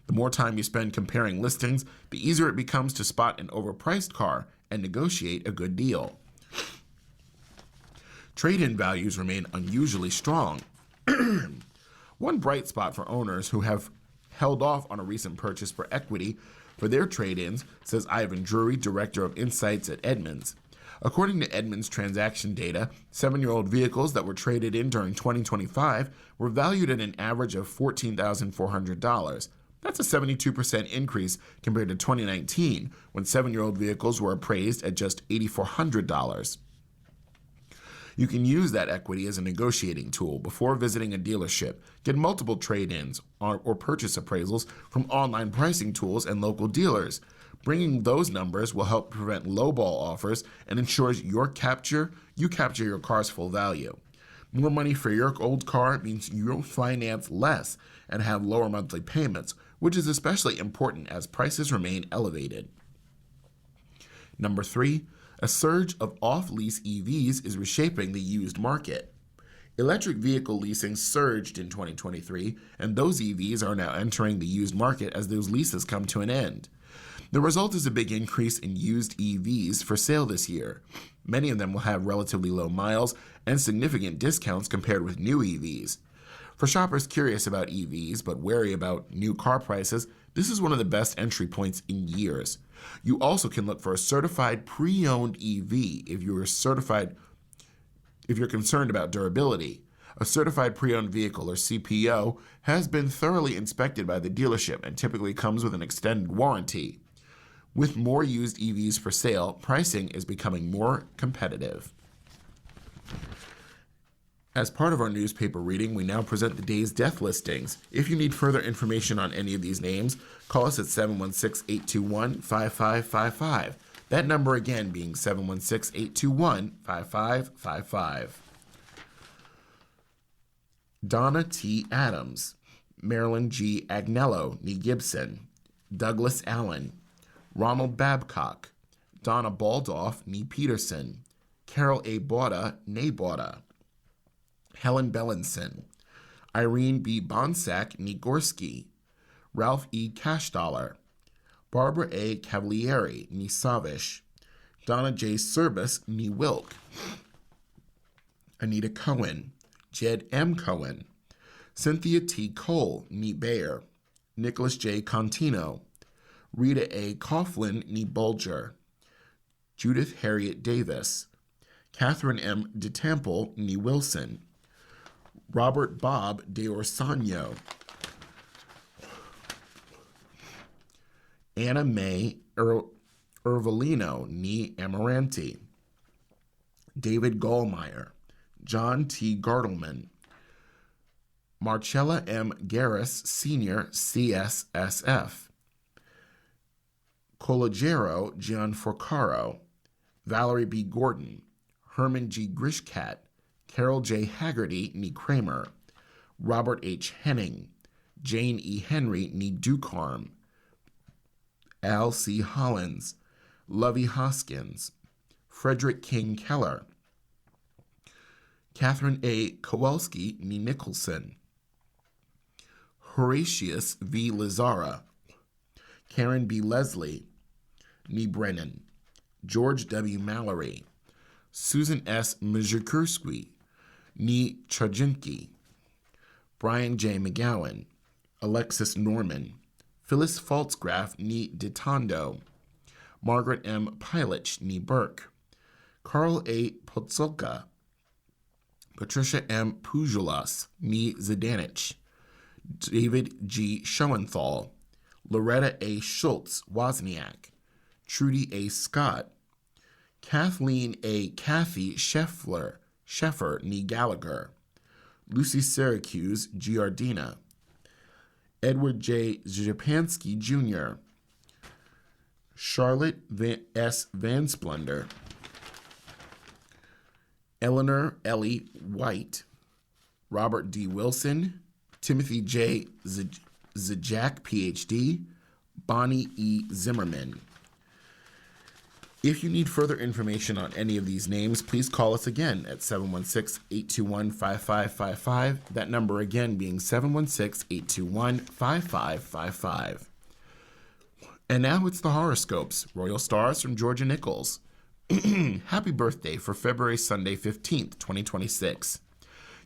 The more time you spend comparing listings, the easier it becomes to spot an overpriced car and negotiate a good deal. Trade-in values remain unusually strong. One bright spot for owners who have held off on a recent purchase for equity for their trade-ins, says Ivan Drury, Director of Insights at Edmunds. According to Edmunds transaction data, 7-year-old vehicles that were traded in during 2025 were valued at an average of $14,400. That's a 72% increase compared to 2019, when 7-year-old vehicles were appraised at just $8,400. You can use that equity as a negotiating tool before visiting a dealership. Get multiple trade-ins or purchase appraisals from online pricing tools and local dealers. Bringing those numbers will help prevent lowball offers and ensures you capture your car's full value. More money for your old car means you'll finance less and have lower monthly payments, which is especially important as prices remain elevated. Number 3, a surge of off-lease EVs is reshaping the used market. Electric vehicle leasing surged in 2023, and those EVs are now entering the used market as those leases come to an end. The result is a big increase in used EVs for sale this year. Many of them will have relatively low miles and significant discounts compared with new EVs. For shoppers curious about EVs but wary about new car prices, this is one of the best entry points in years. You also can look for a certified pre-owned EV if you're concerned about durability. A certified pre-owned vehicle, or CPO, has been thoroughly inspected by the dealership and typically comes with an extended warranty. With more used EVs for sale, pricing is becoming more competitive. As part of our newspaper reading, we now present the day's death listings. If you need further information on any of these names, call us at 716-821-5555. That number again being 716-821-5555. Donna T. Adams, Marilyn G. Agnello, nee Gibson, Douglas Allen, Ronald Babcock, Donna Baldoff, nee Peterson, Carol A. Bauda, nee Bauda, Helen Bellinson, Irene B. Bonsack, nee Gorski, Ralph E. Cashdollar, Barbara A. Cavalieri, nee Savish, Donna J. Service, nee Wilk, Anita Cohen, Jed M. Cohen, Cynthia T. Cole, nee Bayer, Nicholas J. Contino, Rita A. Coughlin, nee Bulger, Judith Harriet Davis, Catherine M. DeTample, nee Wilson, Robert Bob De Orsano, Anna Mae Ervolino, nee Amaranti, David Gallmeyer, John T. Gartelman, Marcella M. Garris, Sr., CSSF, Colagero Gianforcaro, Valerie B. Gordon, Herman G. Grishkat, Carol J. Haggerty, nee Kramer, Robert H. Henning, Jane E. Henry, nee Ducarm, Al C. Hollins, Lovey Hoskins, Frederick King Keller, Catherine A. Kowalski, nee Nicholson, Horatius V. Lazara, Karen B. Leslie, nee Brennan, George W. Mallory, Susan S. Mizurkursky, nee Chajinki, Brian J. McGowan, Alexis Norman, Phyllis Faltzgraf, nee Ditondo, Margaret M. Pilich, nee Burke, Carl A. Potzulka, Patricia M. Pujolas, nee Zdanich, David G. Schoenthal, Loretta A. Schultz, Wozniak, Trudy A. Scott, Kathleen A. Kathy Scheffer, nee Gallagher, Lucy Syracuse, Giardina, Edward J. Japansky Jr., Charlotte S. Van Splendor, Eleanor Ellie White, Robert D. Wilson, Timothy J. Zajac, Ph.D., Bonnie E. Zimmerman. If you need further information on any of these names, please call us again at 716-821-5555. That number again being 716-821-5555. And now it's the horoscopes. Royal stars from Georgia Nichols. Happy birthday for February Sunday 15th, 2026.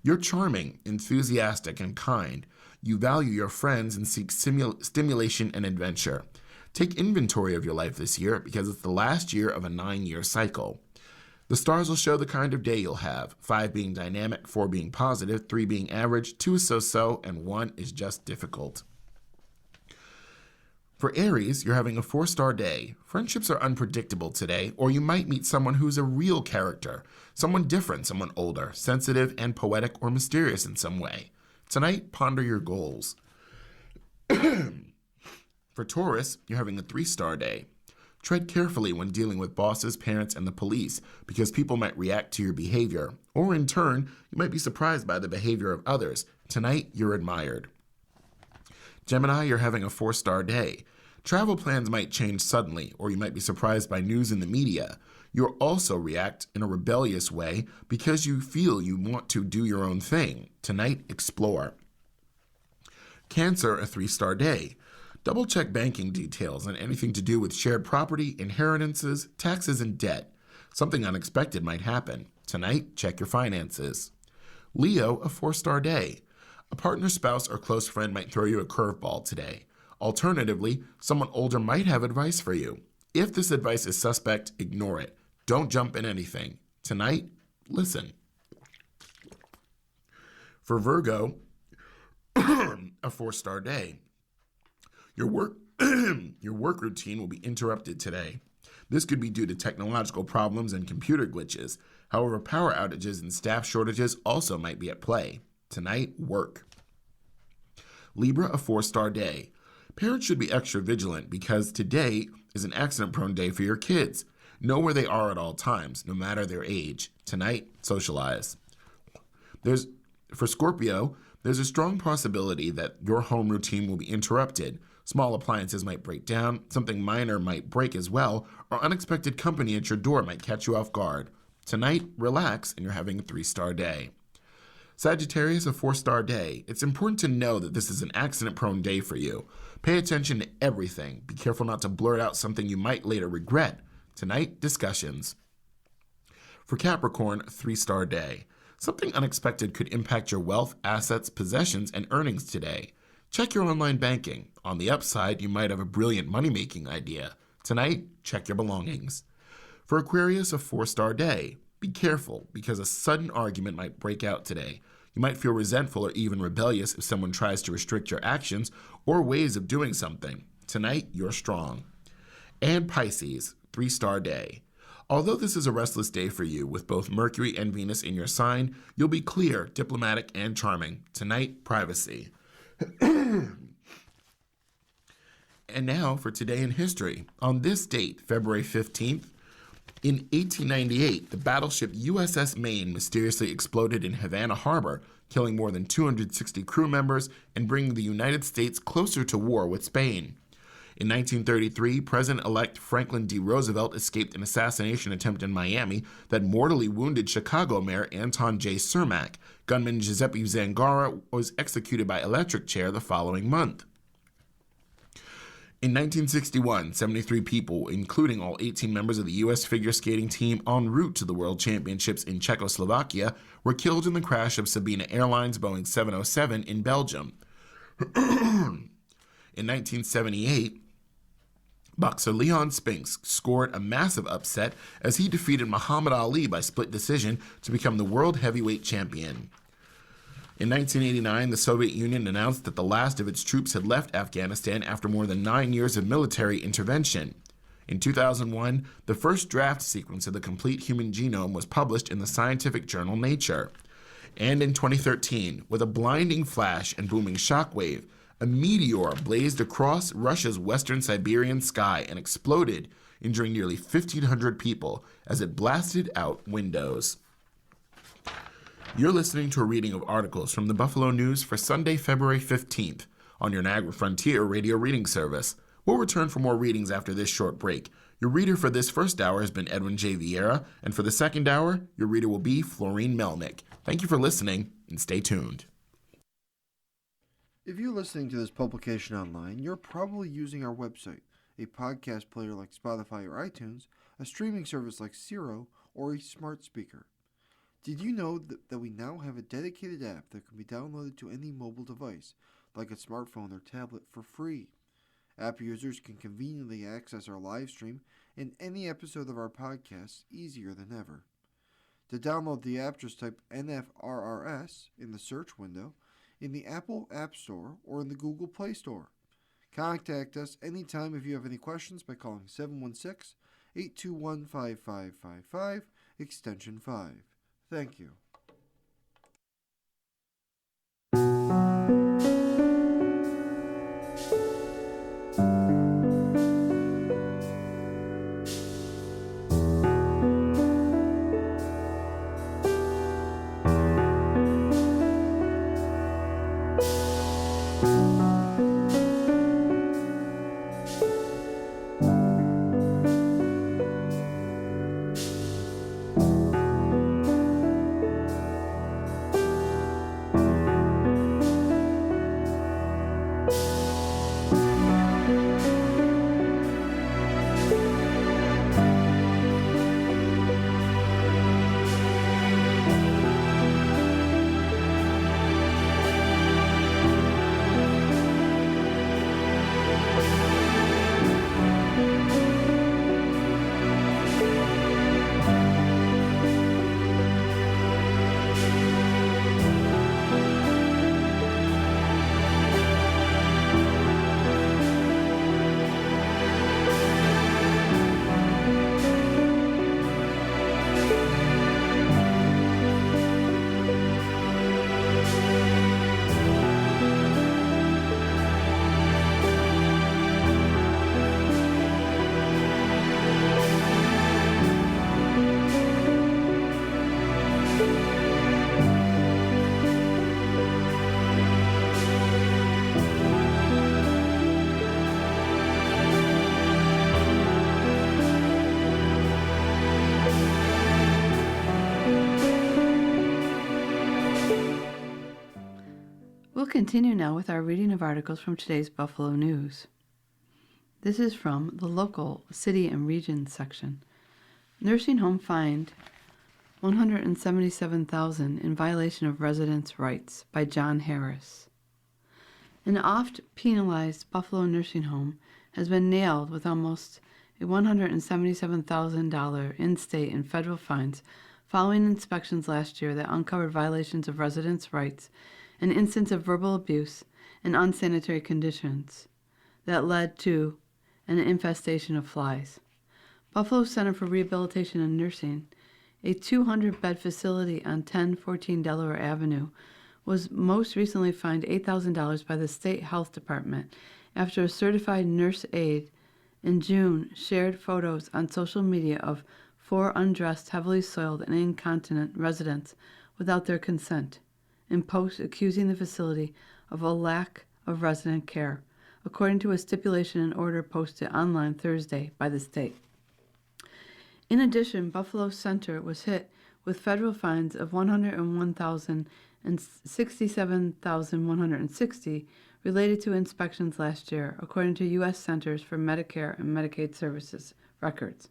You're charming, enthusiastic, and kind. You value your friends and seek stimulation and adventure. Take inventory of your life this year because it's the last year of a 9-year cycle. The stars will show the kind of day you'll have, 5 being dynamic, 4 being positive, 3 being average, 2 is so-so, and 1 is just difficult. For Aries, you're having a 4-star day. Friendships are unpredictable today, or you might meet someone who's a real character, someone different, someone older, sensitive and poetic or mysterious in some way. Tonight, ponder your goals. For Taurus, you're having a 3-star day. Tread carefully when dealing with bosses, parents, and the police because people might react to your behavior, or in turn, you might be surprised by the behavior of others. Tonight, you're admired. Gemini, you're having a 4-star day. Travel plans might change suddenly, or you might be surprised by news in the media. You'll also react in a rebellious way because you feel you want to do your own thing. Tonight, explore. Cancer, a 3-star day. Double-check banking details and anything to do with shared property, inheritances, taxes, and debt. Something unexpected might happen. Tonight, check your finances. Leo, a 4-star day. A partner, spouse, or close friend might throw you a curveball today. Alternatively, someone older might have advice for you. If this advice is suspect, ignore it. Don't jump in anything. Tonight, listen. For Virgo, a 4-star day. Your work routine will be interrupted today. This could be due to technological problems and computer glitches. However, power outages and staff shortages also might be at play. Tonight, work. Libra, a 4-star day. Parents should be extra vigilant because today is an accident-prone day for your kids. Know where they are at all times, no matter their age. Tonight, socialize. For Scorpio, there's a strong possibility that your home routine will be interrupted. Small appliances might break down, something minor might break as well, or unexpected company at your door might catch you off guard. Tonight, relax and you're having a 3-star day. Sagittarius, a 4-star day. It's important to know that this is an accident-prone day for you. Pay attention to everything. Be careful not to blurt out something you might later regret. Tonight, discussions. For Capricorn, a 3-star day. Something unexpected could impact your wealth, assets, possessions, and earnings today. Check your online banking. On the upside, you might have a brilliant money-making idea. Tonight, check your belongings. For Aquarius, a 4-star day. Be careful, because a sudden argument might break out today. You might feel resentful or even rebellious if someone tries to restrict your actions or ways of doing something. Tonight, you're strong. And Pisces, 3-star day. Although this is a restless day for you, with both Mercury and Venus in your sign, you'll be clear, diplomatic, and charming. Tonight, privacy. And now for Today in History. On this date, February 15th, in 1898, the battleship USS Maine mysteriously exploded in Havana Harbor, killing more than 260 crew members and bringing the United States closer to war with Spain. In 1933, President-elect Franklin D. Roosevelt escaped an assassination attempt in Miami that mortally wounded Chicago Mayor Anton J. Cermak. Gunman Giuseppe Zangara was executed by electric chair the following month. In 1961, 73 people, including all 18 members of the U.S. figure skating team en route to the World Championships in Czechoslovakia, were killed in the crash of Sabena Airlines Boeing 707 in Belgium. In 1978, boxer Leon Spinks scored a massive upset as he defeated Muhammad Ali by split decision to become the world heavyweight champion. In 1989, the Soviet Union announced that the last of its troops had left Afghanistan after more than 9 years of military intervention. In 2001, the first draft sequence of the complete human genome was published in the scientific journal Nature. And in 2013, with a blinding flash and booming shockwave, a meteor blazed across Russia's western Siberian sky and exploded, injuring nearly 1,500 people as it blasted out windows. You're listening to a reading of articles from the Buffalo News for Sunday, February 15th on your Niagara Frontier radio reading service. We'll return for more readings after this short break. Your reader for this first hour has been Edwin J. Vieira, and for the second hour, your reader will be Florine Melnick. Thank you for listening, and stay tuned. If you're listening to this publication online, you're probably using our website, a podcast player like Spotify or iTunes, a streaming service like Siro, or a smart speaker. Did you know that we now have a dedicated app that can be downloaded to any mobile device, like a smartphone or tablet, for free? App users can conveniently access our live stream and any episode of our podcast easier than ever. To download the app, just type NFRRS in the search window in the Apple App Store or in the Google Play Store. Contact us anytime if you have any questions by calling 716-821-5555, extension 5. Thank you. continue now with our reading of articles from today's Buffalo News. This is from the local city and region section. Nursing home fined $177,000 in violation of residents' rights by John Harris. An oft-penalized Buffalo nursing home has been nailed with almost a $177,000 in-state and federal fines following inspections last year that uncovered violations of residents' rights, an instance of verbal abuse, and unsanitary conditions that led to an infestation of flies. Buffalo Center for Rehabilitation and Nursing, a 200-bed facility on 1014 Delaware Avenue, was most recently fined $8,000 by the State Health Department after a certified nurse aide in June shared photos on social media of 4 undressed, heavily soiled, and incontinent residents without their consent, in posts accusing the facility of a lack of resident care, according to a stipulation and order posted online Thursday by the state. In addition, Buffalo Center was hit with federal fines of $101,000 and $67,160 related to inspections last year, according to U.S. Centers for Medicare and Medicaid Services records.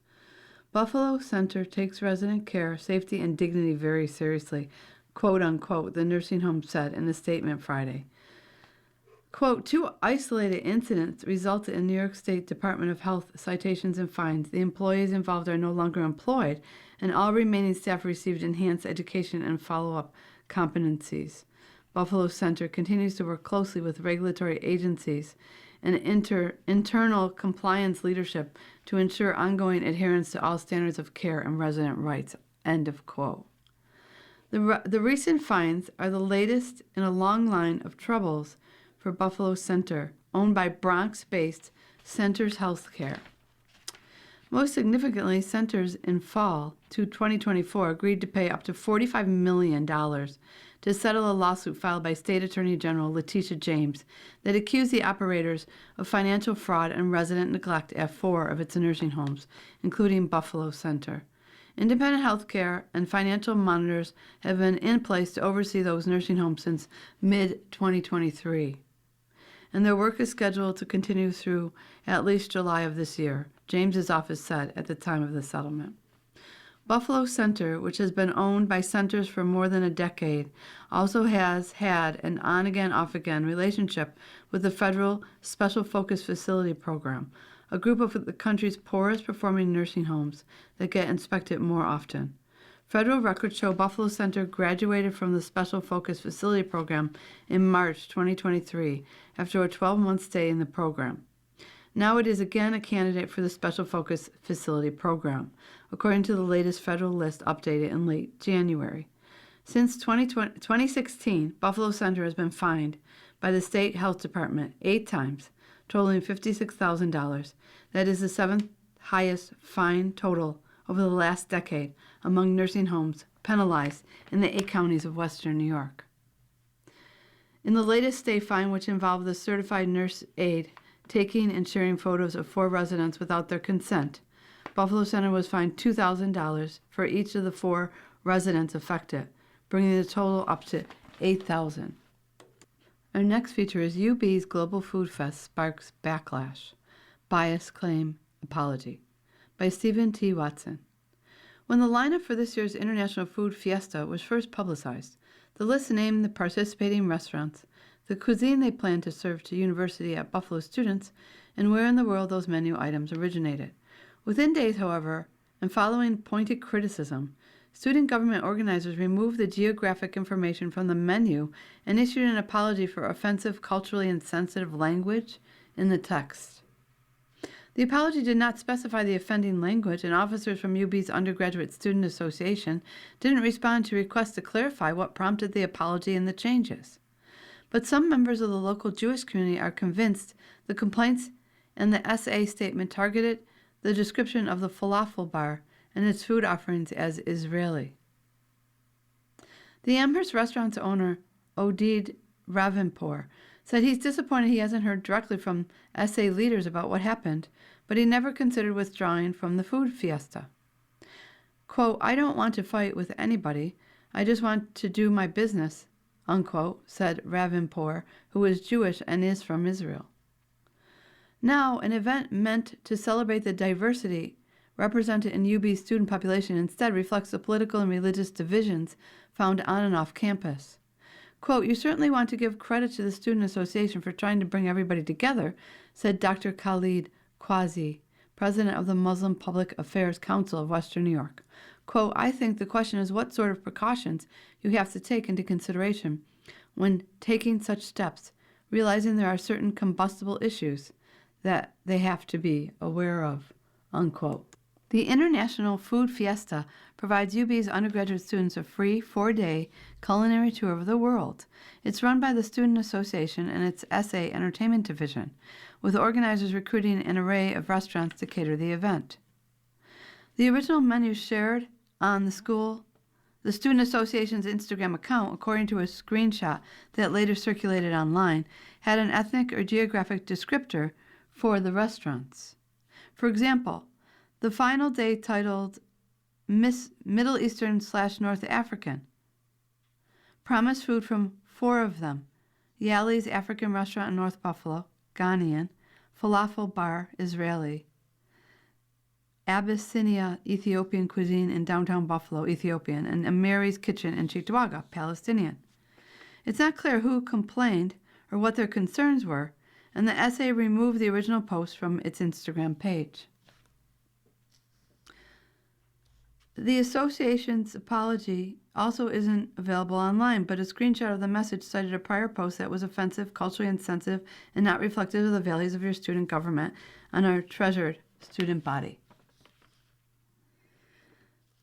Buffalo Center takes resident care, safety, and dignity very seriously, quote unquote, the nursing home said in a statement Friday. Quote, 2 isolated incidents resulted in New York State Department of Health citations and fines. The employees involved are no longer employed, and all remaining staff received enhanced education and follow-up competencies. Buffalo Center continues to work closely with regulatory agencies and internal compliance leadership to ensure ongoing adherence to all standards of care and resident rights, end of quote. The recent fines are the latest in a long line of troubles for Buffalo Center, owned by Bronx-based Centers Healthcare. Most significantly, Centers in fall to 2024 agreed to pay up to $45 million to settle a lawsuit filed by State Attorney General Letitia James that accused the operators of financial fraud and resident neglect at 4 of its nursing homes, including Buffalo Center. Independent health care and financial monitors have been in place to oversee those nursing homes since mid-2023, and their work is scheduled to continue through at least July of this year, James's office said at the time of the settlement. Buffalo Center, which has been owned by Centers for more than a decade, also has had an on-again, off-again relationship with the federal Special Focus Facility Program, a group of the country's poorest performing nursing homes that get inspected more often. Federal records show Buffalo Center graduated from the Special Focus Facility Program in March 2023 after a 12-month stay in the program. Now it is again a candidate for the Special Focus Facility Program, according to the latest federal list updated in late January. Since 2016, Buffalo Center has been fined by the State Health Department 8 times, totaling $56,000. That is the 7th highest fine total over the last decade among nursing homes penalized in the 8 counties of western New York. In the latest state fine, which involved the certified nurse aide taking and sharing photos of 4 residents without their consent, Buffalo Center was fined $2,000 for each of the 4 residents affected, bringing the total up to $8,000. Our next feature is UB's Global Food Fest Sparks Backlash, Bias Claim Apology, by Stephen T. Watson. When the lineup for this year's International Food Fiesta was first publicized, the list named the participating restaurants, the cuisine they plan to serve to University at Buffalo students, and where in the world those menu items originated. Within days, however, and following pointed criticism, student government organizers removed the geographic information from the menu and issued an apology for offensive, culturally insensitive language in the text. The apology did not specify the offending language, and officers from UB's Undergraduate Student Association didn't respond to requests to clarify what prompted the apology and the changes. But some members of the local Jewish community are convinced the complaints and the SA statement targeted the description of the falafel bar and its food offerings as Israeli. The Amherst restaurant's owner, Oded Ravenpour, said he's disappointed he hasn't heard directly from SA leaders about what happened, but he never considered withdrawing from the food fiesta. Quote, I don't want to fight with anybody. I just want to do my business unquote, said Ravinpour, who is Jewish and is from Israel. Now, an event meant to celebrate the diversity represented in UB's student population instead reflects the political and religious divisions found on and off campus. Quote, "You certainly want to give credit to the Student Association for trying to bring everybody together," said Dr. Khalid Quasi, president of the Muslim Public Affairs Council of Western New York. Quote, "I think the question is what sort of precautions you have to take into consideration when taking such steps, realizing there are certain combustible issues that they have to be aware of," unquote. The International Food Fiesta provides UB's undergraduate students a free 4-day culinary tour of the world. It's run by the Student Association and its SA Entertainment Division, with organizers recruiting an array of restaurants to cater the event. The original menu shared on the Student Association's Instagram account, according to a screenshot that later circulated online, had an ethnic or geographic descriptor for the restaurants. For example, the final day titled Middle Eastern/North African promised food from 4 of them: Yali's African Restaurant in North Buffalo, Ghanaian; Falafel Bar, Israeli; Abyssinia Ethiopian Cuisine in downtown Buffalo, Ethiopian; and Mary's Kitchen in Cheektowaga, Palestinian. It's not clear who complained or what their concerns were, and the essay removed the original post from its Instagram page. The association's apology also isn't available online, but a screenshot of the message cited a prior post that was offensive, culturally insensitive, and not reflective of the values of your student government and our treasured student body.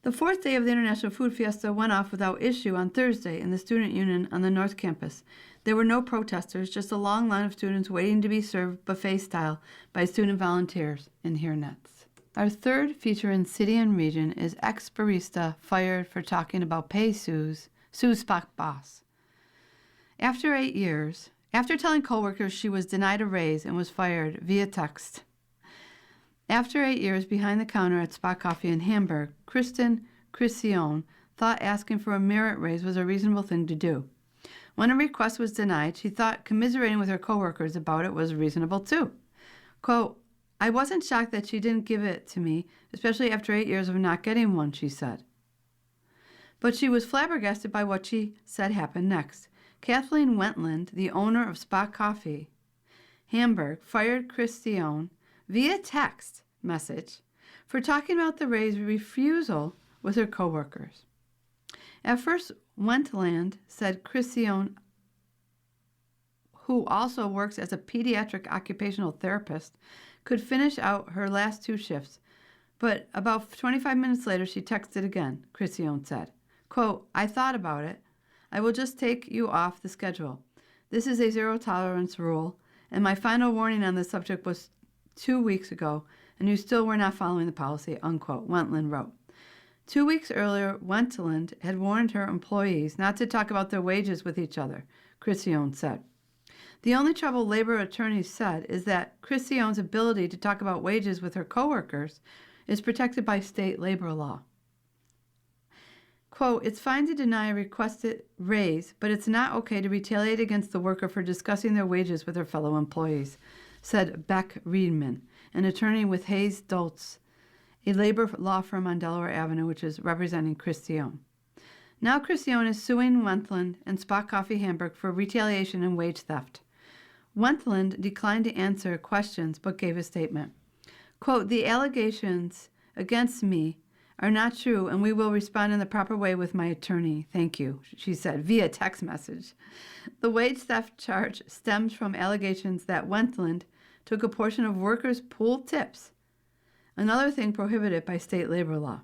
The 4th day of the International Food Fiesta went off without issue on Thursday in the Student Union on the North Campus. There were no protesters, just a long line of students waiting to be served buffet style by student volunteers in hairnets. Our third feature in City and Region is ex-barista fired for talking about pay Sue's Spock boss. After 8 years, after telling coworkers she was denied a raise and was fired via text. After 8 years behind the counter at Spock Coffee in Hamburg, Kristen Cricione thought asking for a merit raise was a reasonable thing to do. When a request was denied, she thought commiserating with her coworkers about it was reasonable too. Quote, "I wasn't shocked that she didn't give it to me, especially after 8 years of not getting one," she said. But she was flabbergasted by what she said happened next. Kathleen Wentland, the owner of Spock Coffee, Hamburg, fired Cricione via text message for talking about the raise refusal with her coworkers. At first, Wentland said Cricione, who also works as a pediatric occupational therapist, could finish out her last 2 shifts, but about 25 minutes later she texted again, Cricione said. Quote, "I thought about it. I will just take you off the schedule. This is a zero-tolerance rule, and my final warning on this subject was 2 weeks ago, and you still were not following the policy," unquote, Wentland wrote. 2 weeks earlier, Wentland had warned her employees not to talk about their wages with each other, Cricione said. The only trouble labor attorneys said is that Cricione's ability to talk about wages with her coworkers is protected by state labor law. Quote, "It's fine to deny a requested raise, but it's not okay to retaliate against the worker for discussing their wages with her fellow employees," said Beck Riedman, an attorney with Hayes Dultz, a labor law firm on Delaware Avenue, which is representing Cricione. Now Cricione is suing Wentland and Spock Coffee Hamburg for retaliation and wage theft. Wentland declined to answer questions but gave a statement. Quote, "The allegations against me are not true, and we will respond in the proper way with my attorney. Thank you," she said via text message. The wage theft charge stems from allegations that Wentland took a portion of workers' pooled tips, another thing prohibited by state labor law.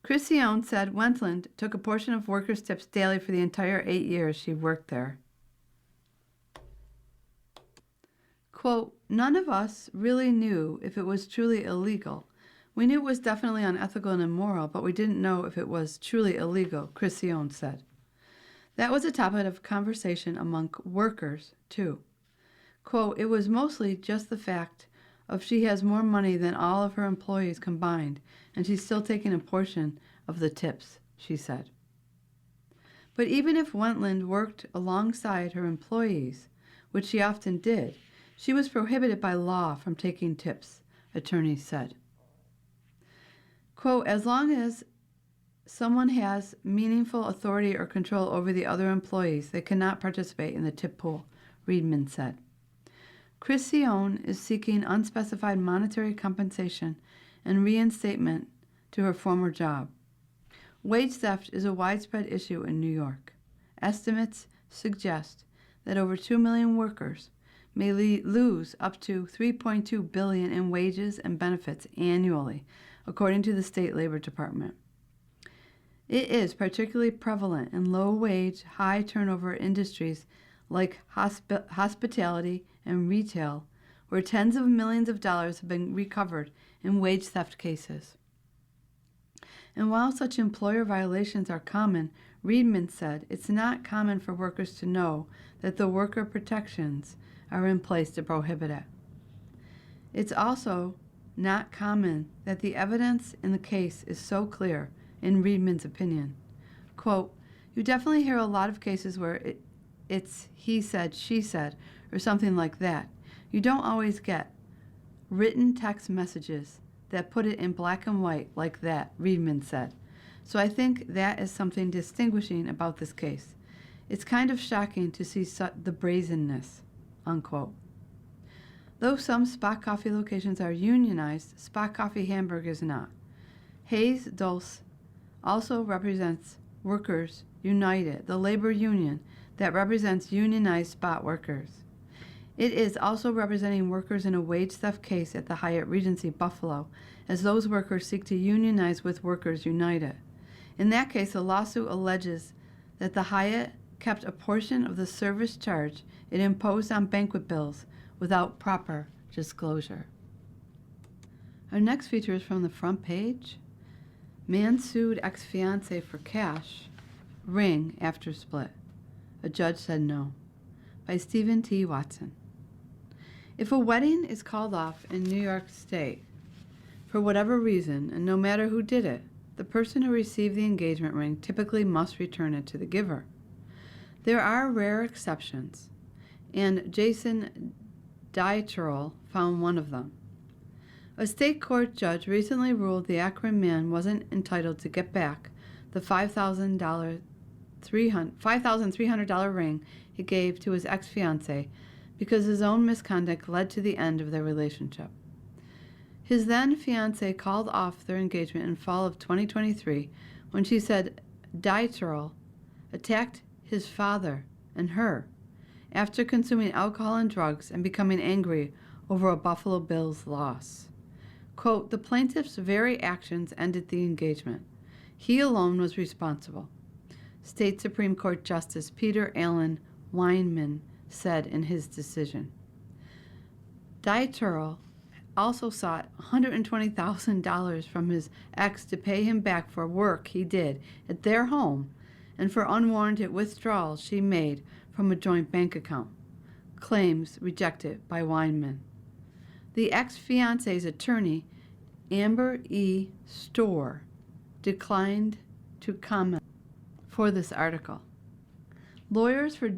Cricione said Wentland took a portion of workers' tips daily for the entire 8 years she worked there. Quote, "None of us really knew if it was truly illegal. We knew it was definitely unethical and immoral, but we didn't know if it was truly illegal," Cricione said. That was a topic of conversation among workers, too. Quote, "It was mostly just the fact of she has more money than all of her employees combined, and she's still taking a portion of the tips," she said. But even if Wendland worked alongside her employees, which she often did, she was prohibited by law from taking tips, attorneys said. Quote, as long as someone has meaningful authority or control over the other employees, they cannot participate in the tip pool, Reedman said. Chris Sion is seeking unspecified monetary compensation and reinstatement to her former job. Wage theft is a widespread issue in New York. Estimates suggest that over 2 million workers may lose up to $3.2 billion in wages and benefits annually, according to the State Labor Department. It is particularly prevalent in low-wage, high-turnover industries like hospitality and retail, where tens of millions of dollars have been recovered in wage theft cases. And while such employer violations are common, Reedman said it's not common for workers to know that the worker protections are in place to prohibit it. It's also not common that the evidence in the case is so clear, in Reedman's opinion. Quote, you definitely hear a lot of cases where it's he said, she said, or something like that. You don't always get written text messages that put it in black and white like that, Reedman said. So I think that is something distinguishing about this case. It's kind of shocking to see the brazenness, unquote. Though some Spot Coffee locations are unionized, Spot Coffee Hamburg is not. Hayes Dulce also represents Workers United, the labor union that represents unionized Spot workers. It is also representing workers in a wage theft case at the Hyatt Regency Buffalo, as those workers seek to unionize with Workers United. In that case, the lawsuit alleges that the Hyatt kept a portion of the service charge it imposed on banquet bills without proper disclosure. Our next feature is from the front page. Man sued ex-fiancé for cash, ring after split. A judge said no. By Stephen T. Watson. If a wedding is called off in New York State, for whatever reason, and no matter who did it, the person who received the engagement ring typically must return it to the giver. There are rare exceptions, and Jason Dieterle found one of them. A state court judge recently ruled the Akron man wasn't entitled to get back the $5,300 ring he gave to his ex-fiancée because his own misconduct led to the end of their relationship. His then-fiancée called off their engagement in fall of 2023 when she said Dieterle attacked his father and her after consuming alcohol and drugs and becoming angry over a Buffalo Bills loss. Quote, the plaintiff's very actions ended the engagement. He alone was responsible. State Supreme Court Justice Peter Allen Weinman said in his decision. Dieterle also sought $120,000 from his ex to pay him back for work he did at their home and for unwarranted withdrawals she made from a joint bank account, claims rejected by Weinman. The ex-fiancé's attorney, Amber E. Storr, declined to comment for this article. Lawyers for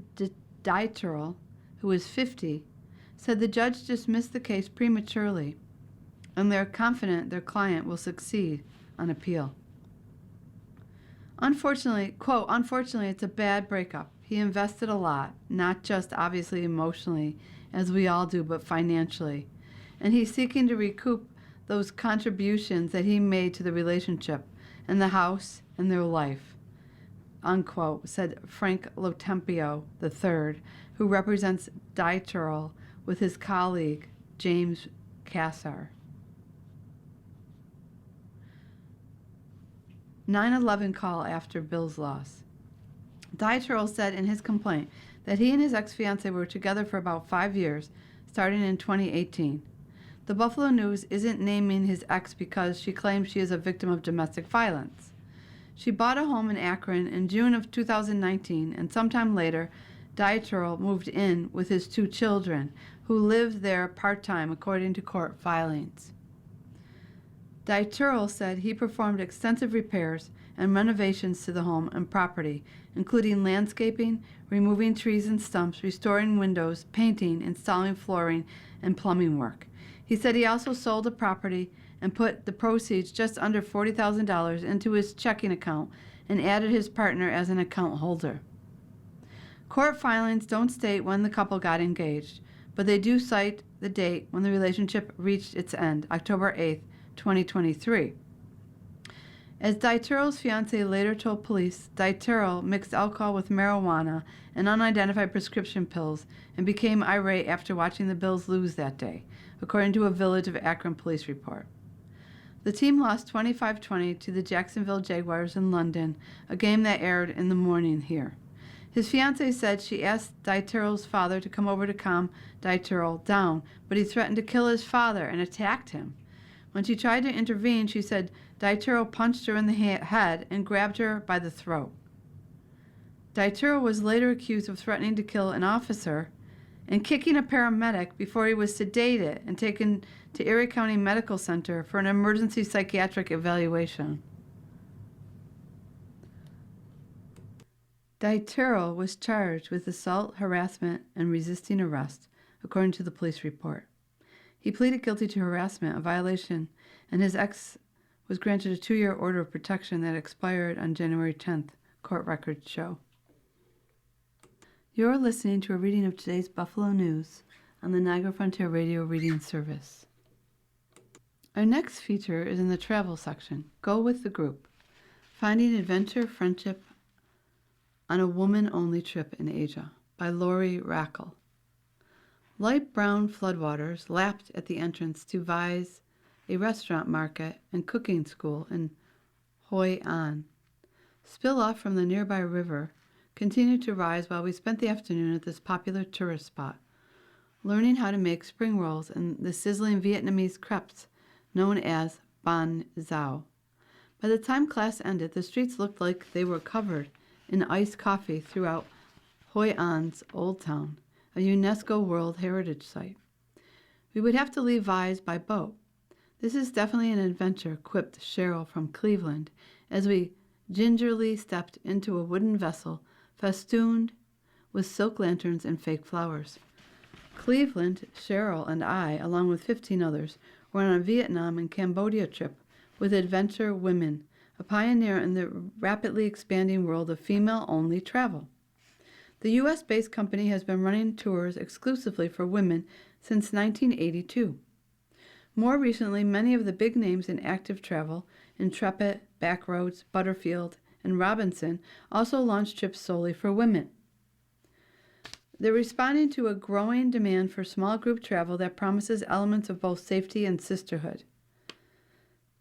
Dieterle, who is 50, said the judge dismissed the case prematurely, and they're confident their client will succeed on appeal. Unfortunately, quote, unfortunately, it's a bad breakup. He invested a lot, not just obviously emotionally, as we all do, but financially. And he's seeking to recoup those contributions that he made to the relationship and the house and their life, unquote, said Frank Lotempio III, who represents Dieterle with his colleague, James Cassar. 9/11 call after Bill's loss. Dieterle said in his complaint that he and his ex-fiancée were together for about 5 years, starting in 2018. The Buffalo News isn't naming his ex because she claims she is a victim of domestic violence. She bought a home in Akron in June of 2019, and sometime later, Dieterle moved in with his 2 children, who lived there part-time according to court filings. Dieterle said he performed extensive repairs and renovations to the home and property, including landscaping, removing trees and stumps, restoring windows, painting, installing flooring, and plumbing work. He said he also sold the property and put the proceeds, just under $40,000, into his checking account and added his partner as an account holder. Court filings don't state when the couple got engaged, but they do cite the date when the relationship reached its end, October 8, 2023. As Dituro's fiancée later told police, Dituro mixed alcohol with marijuana and unidentified prescription pills and became irate after watching the Bills lose that day, according to a Village of Akron police report. The team lost 25-20 to the Jacksonville Jaguars in London, a game that aired in the morning here. His fiancée said she asked Dituro's father to come over to calm Dituro down, but he threatened to kill his father and attacked him. When she tried to intervene, she said Dituro punched her in the head and grabbed her by the throat. Dituro was later accused of threatening to kill an officer and kicking a paramedic before he was sedated and taken to Erie County Medical Center for an emergency psychiatric evaluation. Dituro was charged with assault, harassment, and resisting arrest, according to the police report. He pleaded guilty to harassment, a violation, and his ex was granted a 2-year order of protection that expired on January 10th, court records show. You're listening to a reading of today's Buffalo News on the Niagara Frontier Radio Reading Service. Our next feature is in the travel section, Go with the Group, Finding Adventure, Friendship on a Woman-Only Trip in Asia, by Lori Rackle. Light brown floodwaters lapped at the entrance to Vai's, a restaurant market and cooking school in Hoi An. Spill off from the nearby river continued to rise while we spent the afternoon at this popular tourist spot, learning how to make spring rolls and the sizzling Vietnamese crepes known as Ban Zao. By the time class ended, the streets looked like they were covered in iced coffee throughout Hoi An's Old Town, a UNESCO World Heritage Site. We would have to leave Vai's by boat. This is definitely an adventure, quipped Cheryl from Cleveland, as we gingerly stepped into a wooden vessel festooned with silk lanterns and fake flowers. Cleveland, Cheryl, and I, along with 15 others, were on a Vietnam and Cambodia trip with Adventure Women, a pioneer in the rapidly expanding world of female-only travel. The U.S.-based company has been running tours exclusively for women since 1982. More recently, many of the big names in active travel, Intrepid, Backroads, Butterfield, and Robinson, also launched trips solely for women. They're responding to a growing demand for small group travel that promises elements of both safety and sisterhood.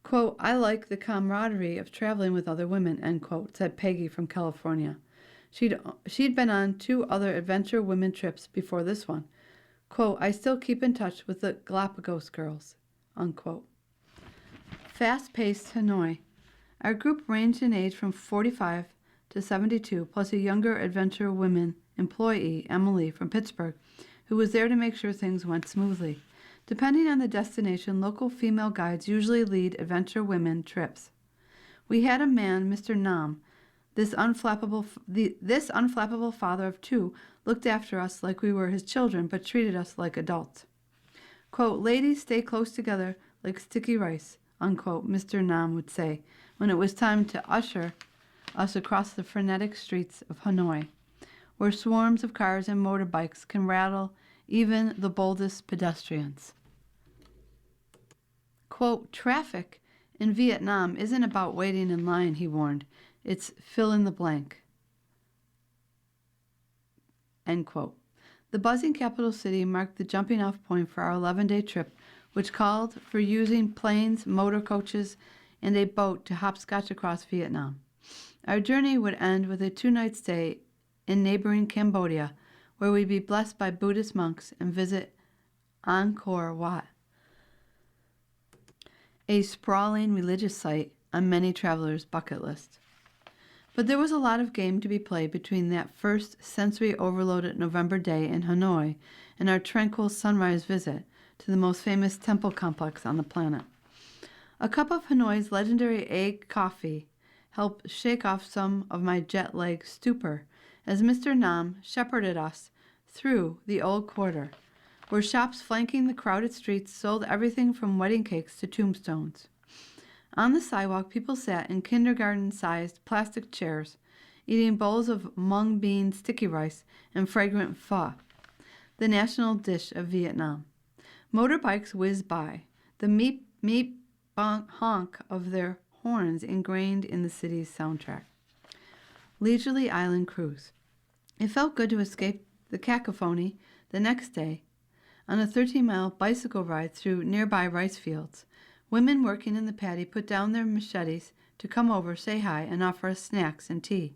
Quote, I like the camaraderie of traveling with other women, end quote, said Peggy from California. She'd been on 2 other Adventure Women trips before this one. Quote, I still keep in touch with the Galapagos girls, unquote. Fast-paced Hanoi. Our group ranged in age from 45 to 72, plus a younger Adventure Women employee, Emily, from Pittsburgh, who was there to make sure things went smoothly. Depending on the destination, local female guides usually lead Adventure Women trips. We had a man, Mr. Nam. This unflappable father of 2 looked after us like we were his children, but treated us like adults. Quote, ladies stay close together like sticky rice, unquote, Mr. Nam would say, when it was time to usher us across the frenetic streets of Hanoi, where swarms of cars and motorbikes can rattle even the boldest pedestrians. Quote, traffic in Vietnam isn't about waiting in line, he warned. It's fill in the blank. End quote. The buzzing capital city marked the jumping off point for our 11-day trip, which called for using planes, motor coaches, and a boat to hopscotch across Vietnam. Our journey would end with a 2-night stay in neighboring Cambodia, where we'd be blessed by Buddhist monks and visit Angkor Wat, a sprawling religious site on many travelers' bucket list. But there was a lot of game to be played between that first sensory-overloaded November day in Hanoi and our tranquil sunrise visit to the most famous temple complex on the planet. A cup of Hanoi's legendary egg coffee help shake off some of my jet lag stupor as Mr. Nam shepherded us through the old quarter, where shops flanking the crowded streets sold everything from wedding cakes to tombstones. On the sidewalk, people sat in kindergarten-sized plastic chairs, eating bowls of mung bean sticky rice and fragrant pho, the national dish of Vietnam. Motorbikes whizzed by, the meep meep honk of their horns ingrained in the city's soundtrack. Leisurely island cruise. It felt good to escape the cacophony the next day on a 13-mile bicycle ride through nearby rice fields. Women working in the paddy put down their machetes to come over, say hi, and offer us snacks and tea.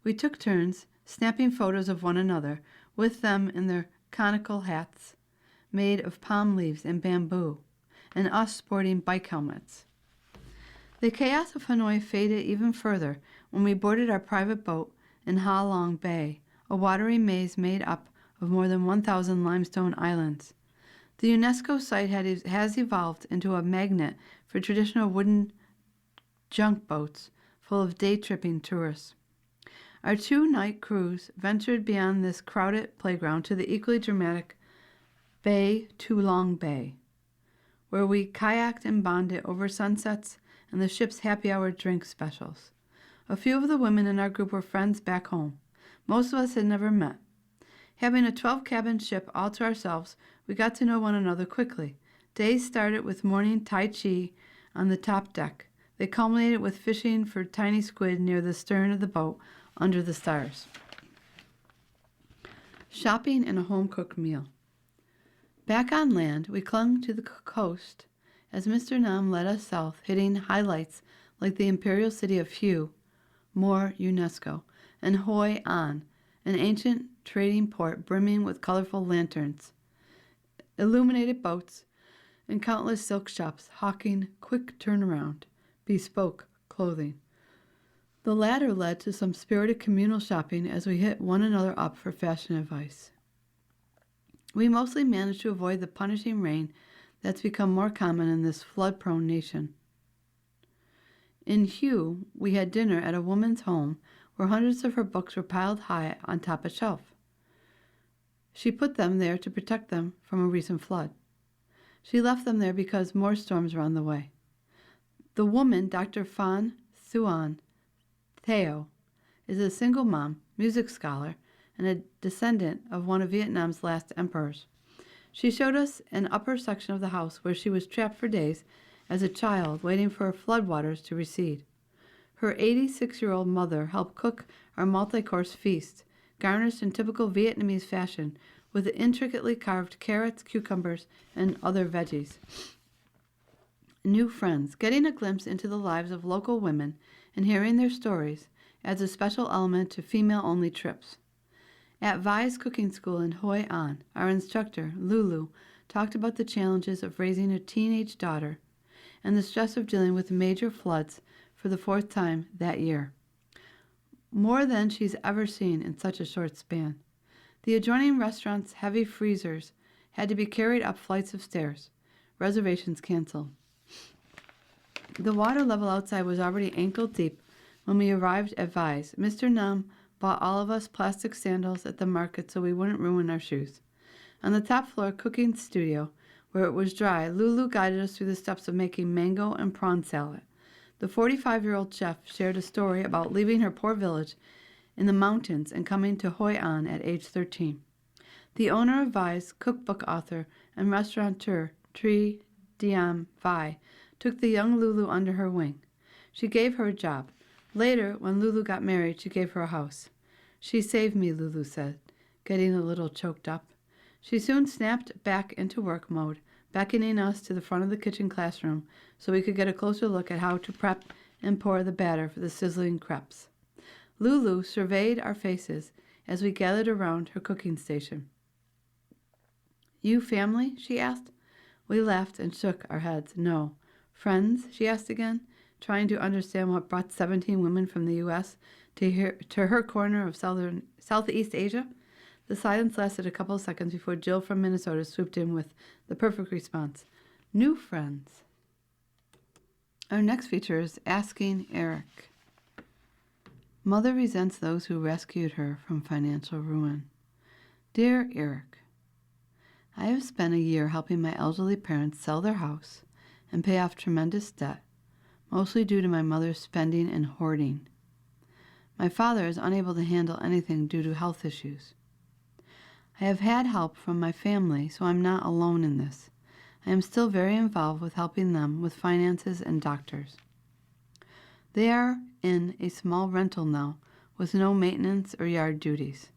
We took turns snapping photos of one another, with them in their conical hats made of palm leaves and bamboo, and us sporting bike helmets. The chaos of Hanoi faded even further when we boarded our private boat in Ha Long Bay, a watery maze made up of more than 1,000 limestone islands. The UNESCO site has evolved into a magnet for traditional wooden junk boats full of day-tripping tourists. Our 2-night cruise ventured beyond this crowded playground to the equally dramatic Bay To Long Bay, where we kayaked and bonded over sunsets and the ship's happy hour drink specials. A few of the women in our group were friends back home. Most of us had never met. Having a 12-cabin ship all to ourselves, we got to know one another quickly. Days started with morning Tai Chi on the top deck. They culminated with fishing for tiny squid near the stern of the boat under the stars. Shopping and a home-cooked meal. Back on land, we clung to the coast as Mr. Nam led us south, hitting highlights like the imperial city of Hue, more UNESCO, and Hoi An, an ancient trading port brimming with colorful lanterns, illuminated boats, and countless silk shops hawking quick turnaround, bespoke clothing. The latter led to some spirited communal shopping as we hit one another up for fashion advice. We mostly managed to avoid the punishing rain that's become more common in this flood-prone nation. In Hue, we had dinner at a woman's home where hundreds of her books were piled high on top of a shelf. She put them there to protect them from a recent flood. She left them there because more storms were on the way. The woman, Dr. Phan Thuan Theo, is a single mom, music scholar, and a descendant of one of Vietnam's last emperors. She showed us an upper section of the house where she was trapped for days as a child, waiting for floodwaters to recede. Her 86-year-old mother helped cook our multi-course feast, garnished in typical Vietnamese fashion with intricately carved carrots, cucumbers, and other veggies. New friends. Getting a glimpse into the lives of local women and hearing their stories adds a special element to female-only trips. At Vi's cooking school in Hoi An, our instructor, Lulu, talked about the challenges of raising a teenage daughter and the stress of dealing with major floods for the 4th time that year. More than she's ever seen in such a short span. The adjoining restaurant's heavy freezers had to be carried up flights of stairs. Reservations canceled. The water level outside was already ankle deep when we arrived at Vi's. Mr. Nam bought all of us plastic sandals at the market so we wouldn't ruin our shoes. On the top floor cooking studio, where it was dry, Lulu guided us through the steps of making mango and prawn salad. The 45-year-old chef shared a story about leaving her poor village in the mountains and coming to Hoi An at age 13. The owner of Vi's, cookbook author, and restaurateur Tri Diem Vi, took the young Lulu under her wing. She gave her a job. Later, when Lulu got married, she gave her a house. She saved me, Lulu said, getting a little choked up. She soon snapped back into work mode, beckoning us to the front of the kitchen classroom so we could get a closer look at how to prep and pour the batter for the sizzling crepes. Lulu surveyed our faces as we gathered around her cooking station. You family? She asked. We laughed and shook our heads. No. Friends? She asked again, trying to understand what brought 17 women from the U.S. to her corner of Southeast Asia. The silence lasted a couple of seconds before Jill from Minnesota swooped in with the perfect response. New friends. Our next feature is Asking Eric. Mother resents those who rescued her from financial ruin. Dear Eric, I have spent a year helping my elderly parents sell their house and pay off tremendous debt, mostly due to my mother's spending and hoarding. My father is unable to handle anything due to health issues. I have had help from my family, so I'm not alone in this. I am still very involved with helping them with finances and doctors. They are in a small rental now with no maintenance or yard duties.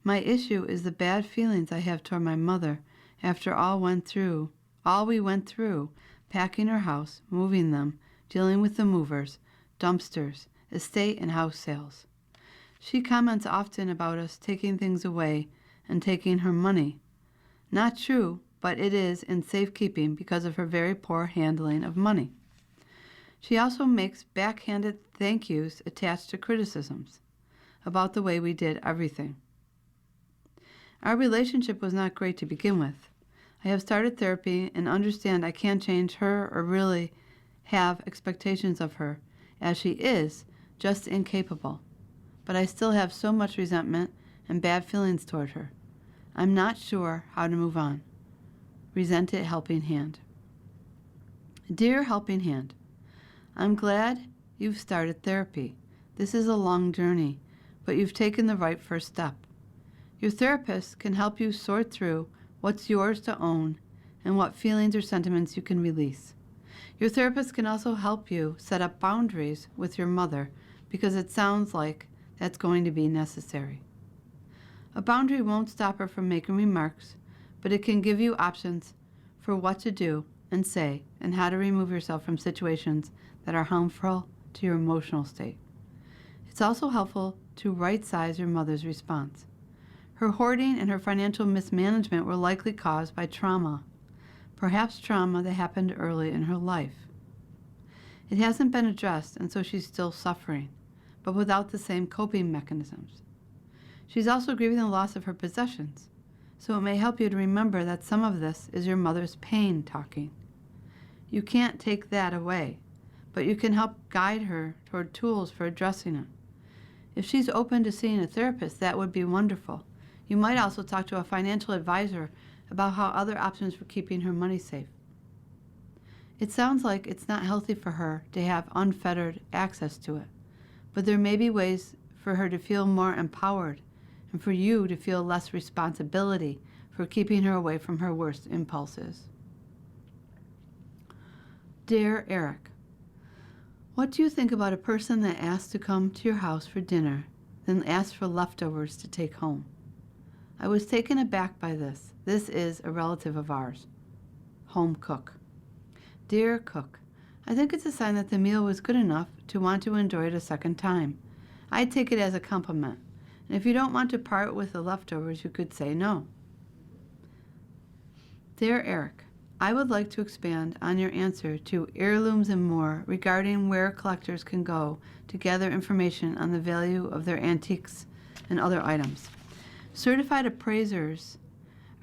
My issue is the bad feelings I have toward my mother after all we went through, packing her house, moving them, dealing with the movers, dumpsters, estate and house sales. She comments often about us taking things away and taking her money. Not true, but it is in safekeeping because of her very poor handling of money. She also makes backhanded thank yous attached to criticisms about the way we did everything. Our relationship was not great to begin with. I have started therapy and understand I can't change her or really have expectations of her, as she is, just incapable. But I still have so much resentment and bad feelings toward her. I'm not sure how to move on. Resented Helping Hand. Dear Helping Hand, I'm glad you've started therapy. This is a long journey, but you've taken the right first step. Your therapist can help you sort through what's yours to own and what feelings or sentiments you can release. Your therapist can also help you set up boundaries with your mother because it sounds like that's going to be necessary. A boundary won't stop her from making remarks, but it can give you options for what to do and say and how to remove yourself from situations that are harmful to your emotional state. It's also helpful to right-size your mother's response. Her hoarding and her financial mismanagement were likely caused by trauma, perhaps trauma that happened early in her life. It hasn't been addressed, and so she's still suffering, but without the same coping mechanisms. She's also grieving the loss of her possessions, so it may help you to remember that some of this is your mother's pain talking. You can't take that away, but you can help guide her toward tools for addressing it. If she's open to seeing a therapist, that would be wonderful. You might also talk to a financial advisor about how other options for keeping her money safe. It sounds like it's not healthy for her to have unfettered access to it, but there may be ways for her to feel more empowered and for you to feel less responsibility for keeping her away from her worst impulses. Dear Eric, what do you think about a person that asks to come to your house for dinner, then asks for leftovers to take home? I was taken aback by this. This is a relative of ours. Home cook. Dear cook, I think it's a sign that the meal was good enough to want to enjoy it a second time. I'd take it as a compliment. And if you don't want to part with the leftovers, you could say no. Dear Eric, I would like to expand on your answer to Heirlooms and More regarding where collectors can go to gather information on the value of their antiques and other items. Certified appraisers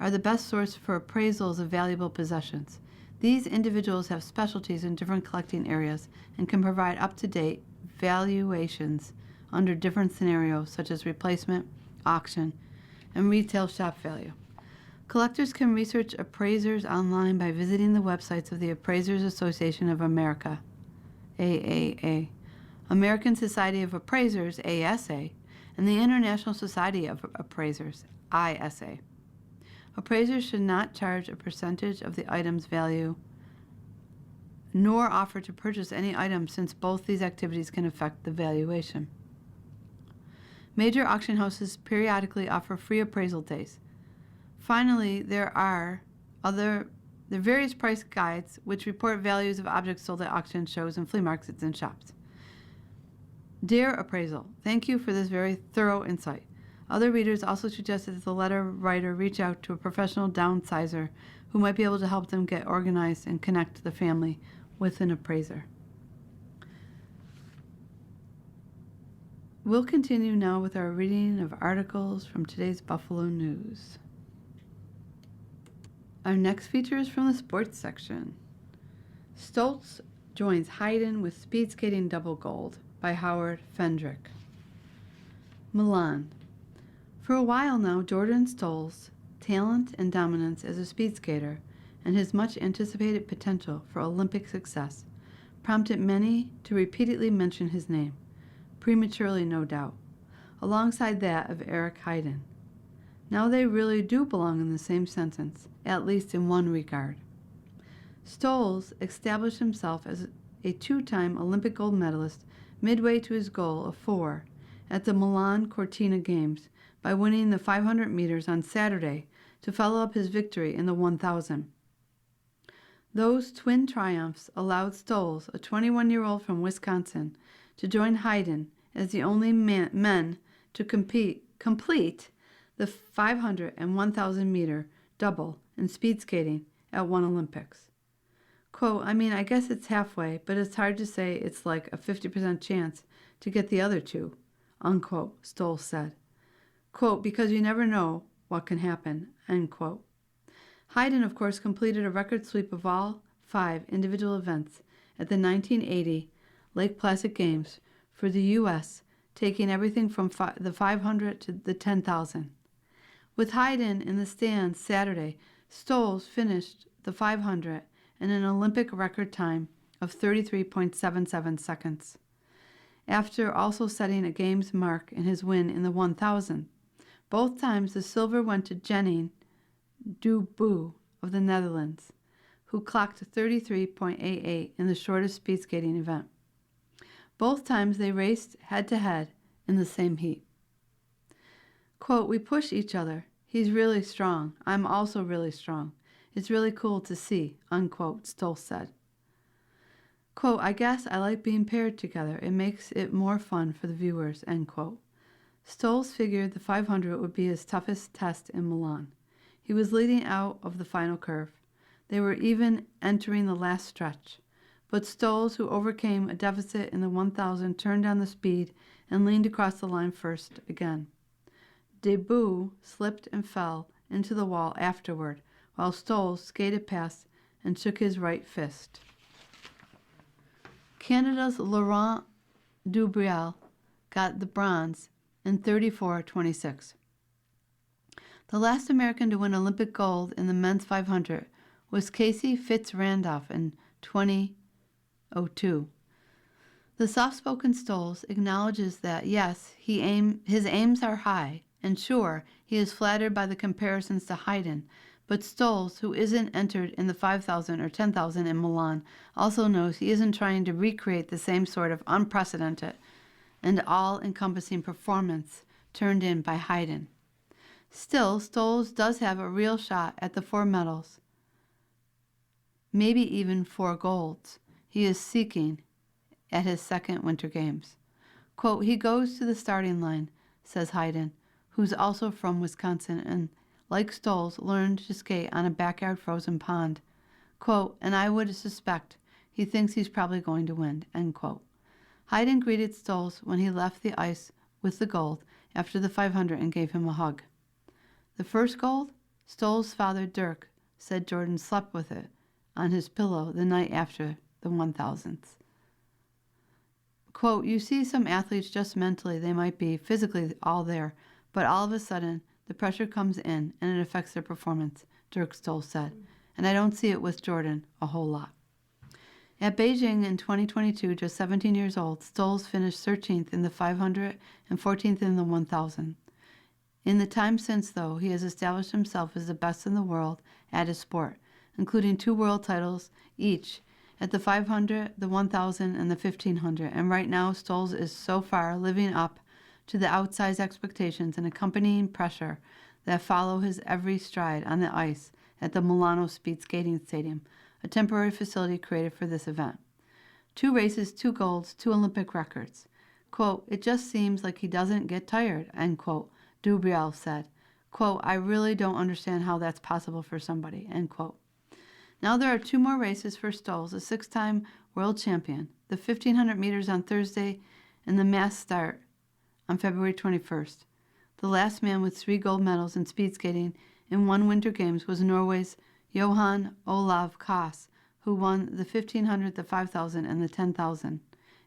are the best source for appraisals of valuable possessions. These individuals have specialties in different collecting areas and can provide up-to-date valuations under different scenarios such as replacement, auction, and retail shop value. Collectors can research appraisers online by visiting the websites of the Appraisers Association of America, AAA, American Society of Appraisers, ASA, and the International Society of Appraisers, ISA. Appraisers should not charge a percentage of the item's value nor offer to purchase any item since both these activities can affect the valuation. Major auction houses periodically offer free appraisal days. Finally, there are various price guides which report values of objects sold at auction shows and flea markets and shops. Dear Appraisal, thank you for this very thorough insight. Other readers also suggested that the letter writer reach out to a professional downsizer who might be able to help them get organized and connect the family with an appraiser. We'll continue now with our reading of articles from today's Buffalo News. Our next feature is from the sports section. Stoltz joins Hayden with speed skating double gold by Howard Fendrick. Milan. For a while now, Jordan Stoll's talent and dominance as a speed skater and his much anticipated potential for Olympic success prompted many to repeatedly mention his name, prematurely no doubt, alongside that of Eric Heiden. Now they really do belong in the same sentence, at least in one regard. Stolz established himself as a two-time Olympic gold medalist midway to his goal of 4 at the Milan Cortina Games by winning the 500 meters on Saturday to follow up his victory in the 1,000. Those twin triumphs allowed Stolz, a 21-year-old from Wisconsin, to join Heiden as the only men to complete the 500 and 1,000 meter double in speed skating at one Olympics. Quote, I guess it's halfway, but it's hard to say it's like a 50% chance to get the other two, unquote, Stolz said. Quote, because you never know what can happen, end quote. Heiden, of course, completed a record sweep of all 5 individual events at the 1980 Lake Placid Games for the U.S., taking everything from the 500 to the 10,000. With Heiden in the stands Saturday, Stolz finished the 500 in an Olympic record time of 33.77 seconds, after also setting a games mark in his win in the 1,000. Both times the silver went to Jenning Dubois of the Netherlands, who clocked 33.88 in the shortest speed skating event. Both times they raced head-to-head in the same heat. Quote, we push each other. He's really strong. I'm also really strong. It's really cool to see, unquote, Stolz said. Quote, I guess I like being paired together. It makes it more fun for the viewers, end quote. Stolz figured the 500 would be his toughest test in Milan. He was leading out of the final curve. They were even entering the last stretch. But Stolz, who overcame a deficit in the 1,000, turned on the speed and leaned across the line first again. Dubois slipped and fell into the wall afterward, while Stolz skated past and shook his right fist. Canada's Laurent Dubriel got the bronze in 34.26. The last American to win Olympic gold in the men's 500 was Casey Fitz-Randolph in 2002. The soft-spoken Stolz acknowledges that, yes, his aims are high, and sure, he is flattered by the comparisons to Heiden, but Stolz, who isn't entered in the 5,000 or 10,000 in Milan, also knows he isn't trying to recreate the same sort of unprecedented and all-encompassing performance turned in by Heiden. Still, Stolz does have a real shot at the 4 medals, maybe even 4 golds, he is seeking at his second Winter Games. Quote, he goes to the starting line, says Heiden, who's also from Wisconsin and, like Stolz, learned to skate on a backyard frozen pond. Quote, and I would suspect he thinks he's probably going to win, end quote. Heiden greeted Stolz when he left the ice with the gold after the 500 and gave him a hug. The first gold? Stolz's father, Dirk, said Jordan slept with it on his pillow the night after the 1,000th. Quote, you see some athletes just mentally, they might be physically all there, but all of a sudden the pressure comes in and it affects their performance, Dirk Stolz said. And I don't see it with Jordan a whole lot. At Beijing in 2022, just 17 years old, Stolz finished 13th in the 500 and 14th in the 1,000. In the time since, though, he has established himself as the best in the world at his sport, including 2 world titles each at the 500, the 1,000, and the 1,500. And right now, Stolz is so far living up to the outsized expectations and accompanying pressure that follow his every stride on the ice at the Milano Speed Skating Stadium, a temporary facility created for this event. 2 races, 2 golds, 2 Olympic records. Quote, it just seems like he doesn't get tired, end quote, Dubriel said. Quote, I really don't understand how that's possible for somebody, end quote. Now there are 2 more races for Stolz, a 6-time world champion, the 1,500 meters on Thursday and the mass start on February 21st. The last man with 3 gold medals in speed skating in 1 Winter Games was Norway's Johan Olav Kaas, who won the 1,500, the 5,000, and the 10,000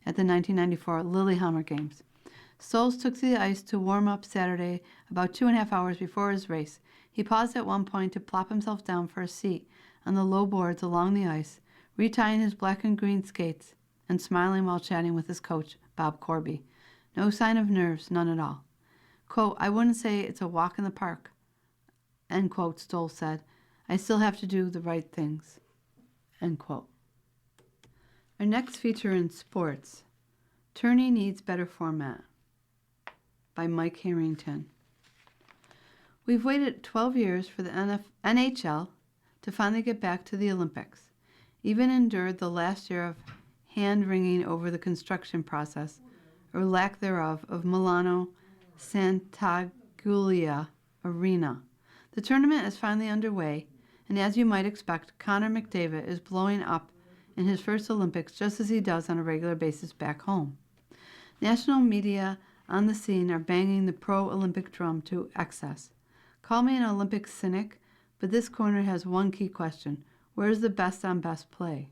at the 1994 Lillehammer Games. Stoles took to the ice to warm up Saturday about 2.5 hours before his race. He paused at one point to plop himself down for a seat on the low boards along the ice, retying his black and green skates and smiling while chatting with his coach, Bob Corby. No sign of nerves, none at all. Quote, "I wouldn't say it's a walk in the park," end quote, Stoles said. "I still have to do the right things," end quote. Our next feature in sports, Tourney Needs Better Format, by Mike Harrington. We've waited 12 years for the NHL to finally get back to the Olympics, even endured the last year of hand-wringing over the construction process, or lack thereof, of Milano Sant'Agulea Arena. The tournament is finally underway, and as you might expect, Connor McDavid is blowing up in his first Olympics just as he does on a regular basis back home. National media on the scene are banging the pro-Olympic drum to excess. Call me an Olympic cynic, but this corner has one key question: where's the best on best play?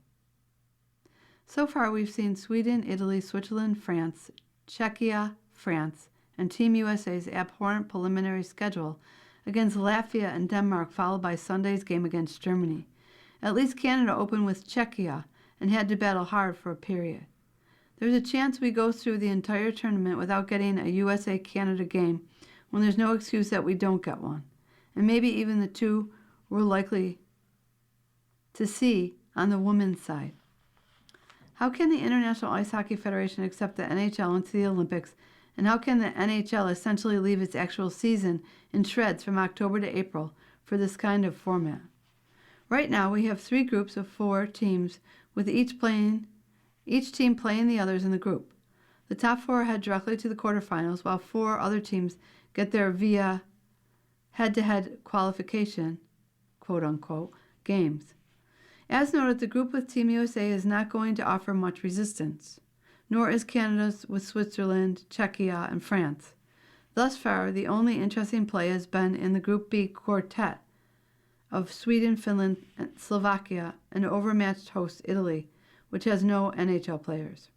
So far, we've seen Sweden, Italy, Switzerland, France, Czechia, France, and Team USA's abhorrent preliminary schedule against Latvia and Denmark, followed by Sunday's game against Germany. At least Canada opened with Czechia and had to battle hard for a period. There's a chance we go through the entire tournament without getting a USA-Canada game when there's no excuse that we don't get one, and maybe even the two we're likely to see on the women's side. How can the International Ice Hockey Federation accept the NHL into the Olympics, and how can the NHL essentially leave its actual season in shreds from October to April for this kind of format? Right now, we have 3 groups of 4 teams, with each team playing the others in the group. The top 4 head directly to the quarterfinals, while 4 other teams get there via head-to-head qualification, quote-unquote, games. As noted, the group with Team USA is not going to offer much resistance, nor is Canada's with Switzerland, Czechia, and France. Thus far, the only interesting play has been in the Group B quartet of Sweden, Finland, and Slovakia, and overmatched host Italy, which has no NHL players.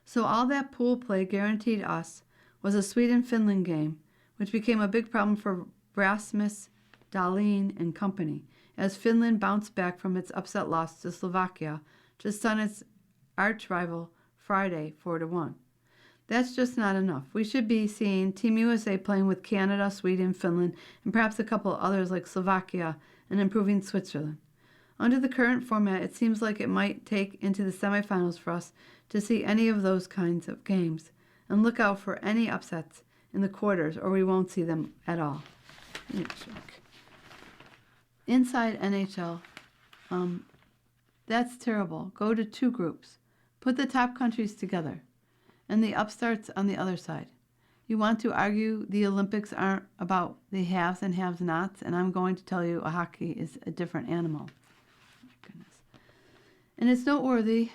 So all that pool play guaranteed us was a Sweden-Finland game, which became a big problem for Rasmus Dahlin and company, as Finland bounced back from its upset loss to Slovakia to stun its arch-rival Friday 4-1. That's just not enough. We should be seeing Team USA playing with Canada, Sweden, Finland, and perhaps a couple others like Slovakia, and improving Switzerland. Under the current format, it seems like it might take into the semifinals for us to see any of those kinds of games, and look out for any upsets in the quarters, or we won't see them at all. Inside NHL, that's terrible. Go to 2 groups. Put the top countries together, and the upstarts on the other side. You want to argue the Olympics aren't about the haves and have-nots, and I'm going to tell you hockey is a different animal. Goodness. And it's noteworthy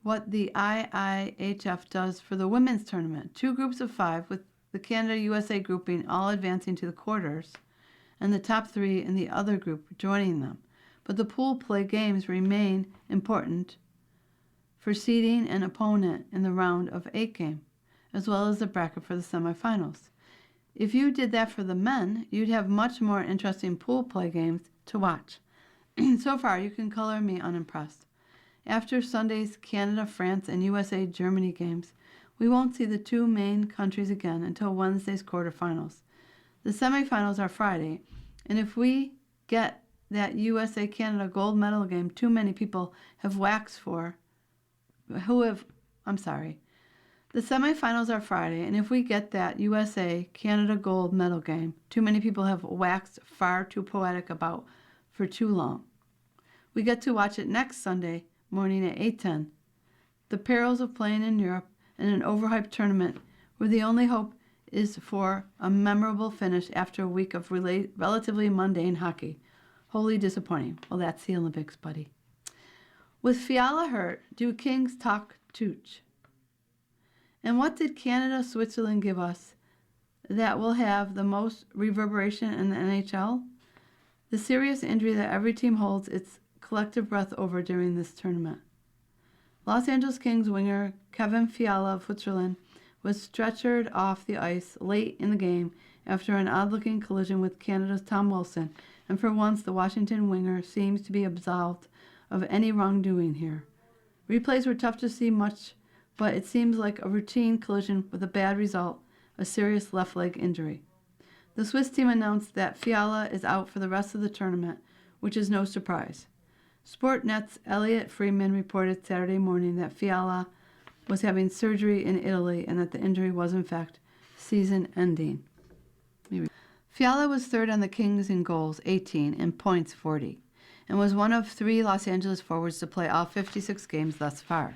what the IIHF does for the women's tournament. 2 groups of 5, with the Canada-USA grouping all advancing to the quarters, and the top 3 in the other group joining them. But the pool play games remain important for seeding an opponent in the round of 8 game, as well as the bracket for the semifinals. If you did that for the men, you'd have much more interesting pool play games to watch. So far, you can color me unimpressed. After Sunday's Canada, France, and USA Germany games, we won't see the 2 main countries again until Wednesday's quarterfinals. The semifinals are Friday, and if we get that USA-Canada gold medal game too many people have waxed for, The semifinals are Friday, and if we get that USA-Canada gold medal game too many people have waxed far too poetic about for too long. We get to watch it next Sunday morning at 8:10. The perils of playing in Europe in an overhyped tournament where the only hope is for a memorable finish after a week of relatively mundane hockey. Wholly disappointing. Well, that's the Olympics, buddy. With Fiala hurt, do Kings talk tooch? And what did Canada-Switzerland give us that will have the most reverberation in the NHL? The serious injury that every team holds its collective breath over during this tournament. Los Angeles Kings winger Kevin Fiala of Switzerland was stretchered off the ice late in the game after an odd-looking collision with Canada's Tom Wilson, and for once the Washington winger seems to be absolved of any wrongdoing here. Replays were tough to see much, but it seems like a routine collision with a bad result, a serious left leg injury. The Swiss team announced that Fiala is out for the rest of the tournament, which is no surprise. Sportnet's Elliot Freeman reported Saturday morning that Fiala was having surgery in Italy and that the injury was in fact season-ending. Fiala was third on the Kings in goals, 18, and points, 40, and was one of 3 Los Angeles forwards to play all 56 games thus far.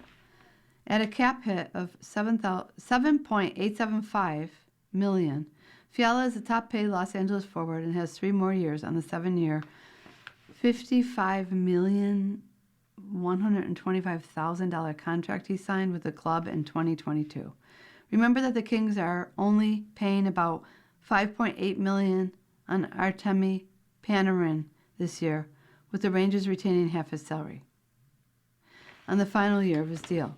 At a cap hit of $7.875 million, Fiala is the top-paid Los Angeles forward and has 3 more years on the 7-year, $55,125,000 contract he signed with the club in 2022. Remember that the Kings are only paying about $5.8 million on Artemi Panarin this year, with the Rangers retaining half his salary on the final year of his deal.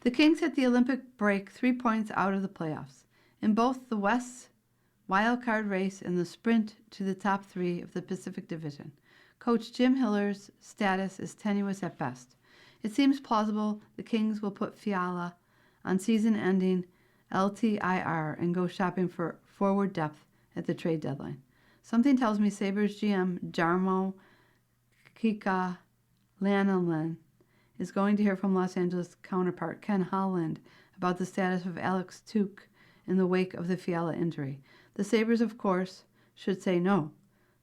The Kings hit the Olympic break 3 points out of the playoffs in both the West's wild card race and the sprint to the top 3 of the Pacific Division. Coach Jim Hiller's status is tenuous at best. It seems plausible the Kings will put Fiala on season-ending LTIR and go shopping for forward depth at the trade deadline. Something tells me Sabres GM Jarmo Kekalainen is going to hear from Los Angeles counterpart Ken Holland about the status of Alex Tuch in the wake of the Fiala injury. The Sabres, of course, should say no.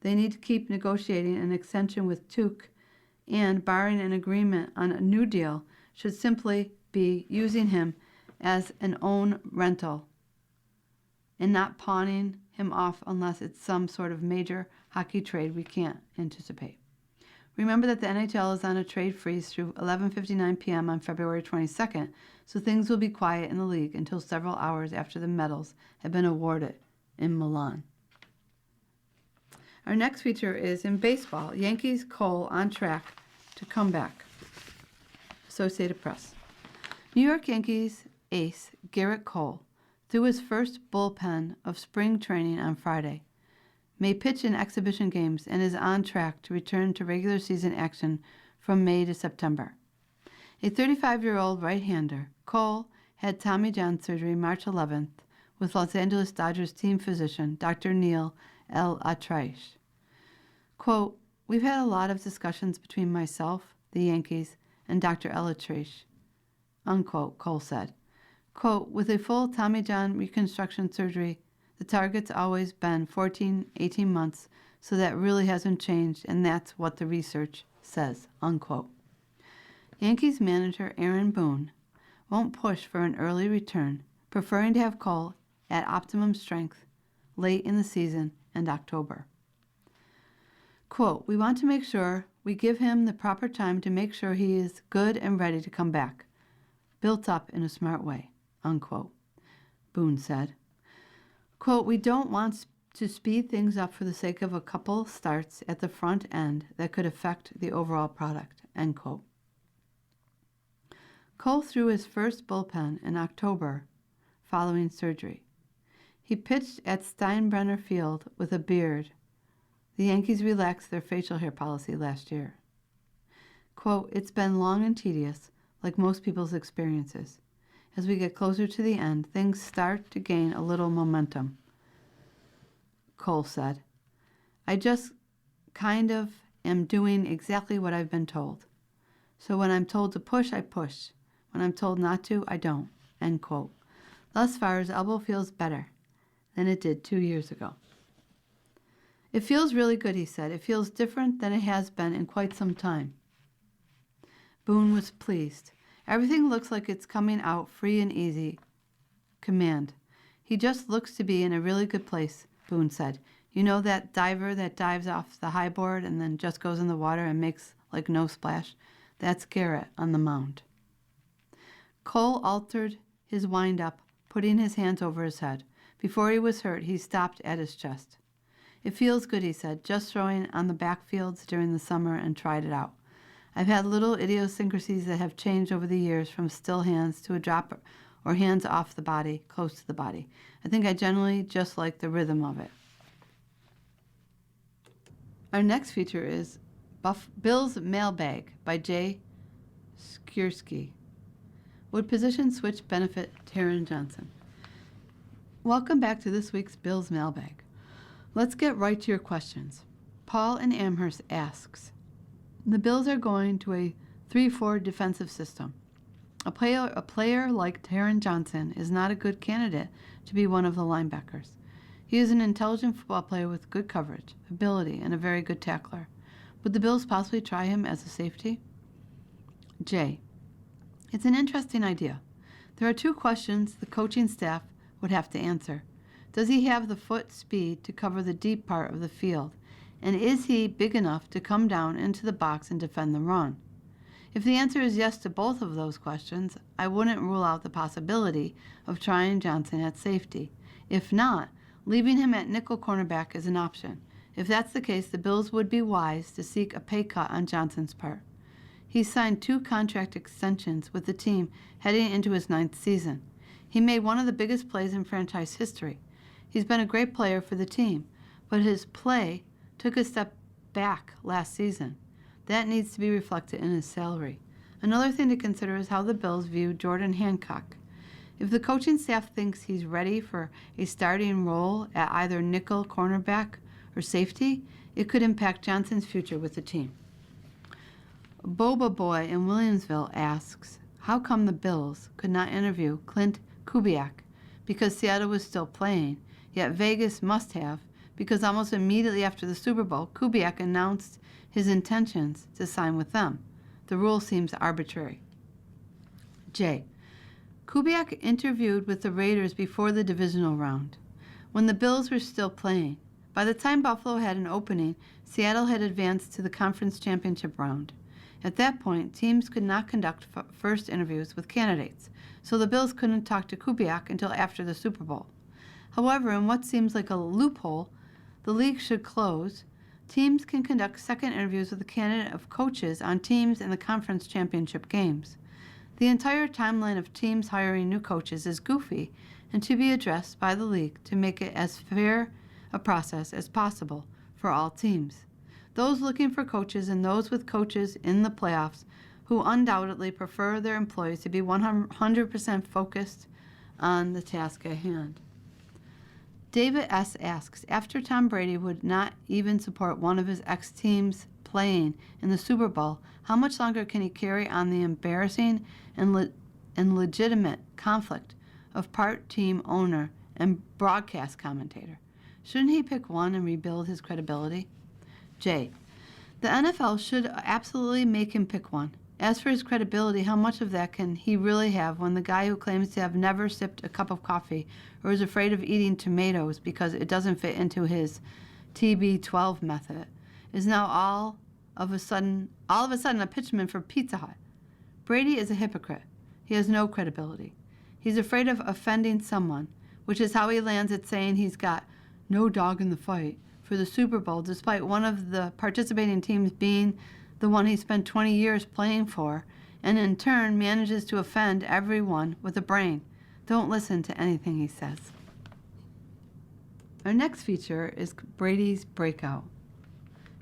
They need to keep negotiating an extension with Tuch and, barring an agreement on a new deal, should simply be using him as an own rental and not pawning him off unless it's some sort of major hockey trade we can't anticipate. Remember that the NHL is on a trade freeze through 11:59 p.m. on February 22nd, so things will be quiet in the league until several hours after the medals have been awarded in Milan. Our next feature is in baseball. Yankees Cole on track to come back. Associated Press. New York Yankees ace Garrett Cole threw his first bullpen of spring training on Friday, may pitch in exhibition games, and is on track to return to regular season action from May to September. A 35-year-old right-hander, Cole had Tommy John surgery March 11th with Los Angeles Dodgers team physician Dr. Neil L. Atraish. Quote, "We've had a lot of discussions between myself, the Yankees, and Dr. L. Atraish," unquote, Cole said. Quote, "With a full Tommy John reconstruction surgery, the target's always been 14-18 months, so that really hasn't changed, and that's what the research says," unquote. Yankees manager Aaron Boone won't push for an early return, preferring to have Cole at optimum strength late in the season and October. Quote, "We want to make sure we give him the proper time to make sure he is good and ready to come back, built up in a smart way," unquote, Boone said. Quote, "We don't want to speed things up for the sake of a couple starts at the front end that could affect the overall product," end quote. Cole threw his first bullpen in October following surgery. He pitched at Steinbrenner Field with a beard. The Yankees relaxed their facial hair policy last year. Quote, "It's been long and tedious, like most people's experiences. As we get closer to the end, things start to gain a little momentum," Cole said. "I just kind of am doing exactly what I've been told. So when I'm told to push, I push. When I'm told not to, I don't," end quote. Thus far, his elbow feels better than it did 2 years ago. "It feels really good," he said. "It feels different than it has been in quite some time." Boone was pleased. "Everything looks like it's coming out free and easy. Command. He just looks to be in a really good place," Boone said. "You know that diver that dives off the high board and then just goes in the water and makes like no splash? That's Garrett on the mound." Cole altered his wind-up, putting his hands over his head. Before he was hurt, he stopped at his chest. "It feels good," he said, "just throwing on the backfields during the summer and tried it out. I've had little idiosyncrasies that have changed over the years, from still hands to a drop or hands off the body, close to the body. I think I generally just like the rhythm of it. Our next feature is Bill's Mailbag by Jay Skierski. Would position switch benefit Taron Johnson? Welcome back to this week's Bill's Mailbag. Let's get right to your questions. Paul in Amherst asks, the Bills are going to a 3-4 defensive system. A player like Taron Johnson is not a good candidate to be one of the linebackers. He is an intelligent football player with good coverage, ability, and a very good tackler. Would the Bills possibly try him as a safety? Jay, it's an interesting idea. There are two questions the coaching staff would have to answer. Does he have the foot speed to cover the deep part of the field? And is he big enough to come down into the box and defend the run? If the answer is yes to both of those questions, I wouldn't rule out the possibility of trying Johnson at safety. If not, leaving him at nickel cornerback is an option. If that's the case, the Bills would be wise to seek a pay cut on Johnson's part. He's signed 2 contract extensions with the team heading into his 9th season. He made one of the biggest plays in franchise history. He's been a great player for the team, but his play took a step back last season. That needs to be reflected in his salary. Another thing to consider is how the Bills view Jordan Hancock. If the coaching staff thinks he's ready for a starting role at either nickel cornerback or safety, it could impact Johnson's future with the team. Boba Boy in Williamsville asks, how come the Bills could not interview Clint Kubiak because Seattle was still playing, yet Vegas must have, because almost immediately after the Super Bowl, Kubiak announced his intentions to sign with them. The rule seems arbitrary. Jay, Kubiak interviewed with the Raiders before the divisional round, when the Bills were still playing. By the time Buffalo had an opening, Seattle had advanced to the conference championship round. At that point, teams could not conduct first interviews with candidates, so the Bills couldn't talk to Kubiak until after the Super Bowl. However, in what seems like a loophole the league should close, teams can conduct second interviews with a candidate of coaches on teams in the conference championship games. The entire timeline of teams hiring new coaches is goofy and to be addressed by the league to make it as fair a process as possible for all teams. Those looking for coaches and those with coaches in the playoffs who undoubtedly prefer their employees to be 100% focused on the task at hand. David S. asks, after Tom Brady would not even support one of his ex-teams playing in the Super Bowl, how much longer can he carry on the embarrassing and legitimate conflict of part team owner and broadcast commentator? Shouldn't he pick one and rebuild his credibility? Jay, the NFL should absolutely make him pick one. As for his credibility, how much of that can he really have when the guy who claims to have never sipped a cup of coffee or is afraid of eating tomatoes because it doesn't fit into his TB12 method is now all of a sudden a pitchman for Pizza Hut? Brady is a hypocrite. He has no credibility. He's afraid of offending someone, which is how he lands at saying he's got no dog in the fight for the Super Bowl, despite one of the participating teams being the one he spent 20 years playing for, and in turn manages to offend everyone with a brain. Don't listen to anything he says. Our next feature is Brady's breakout.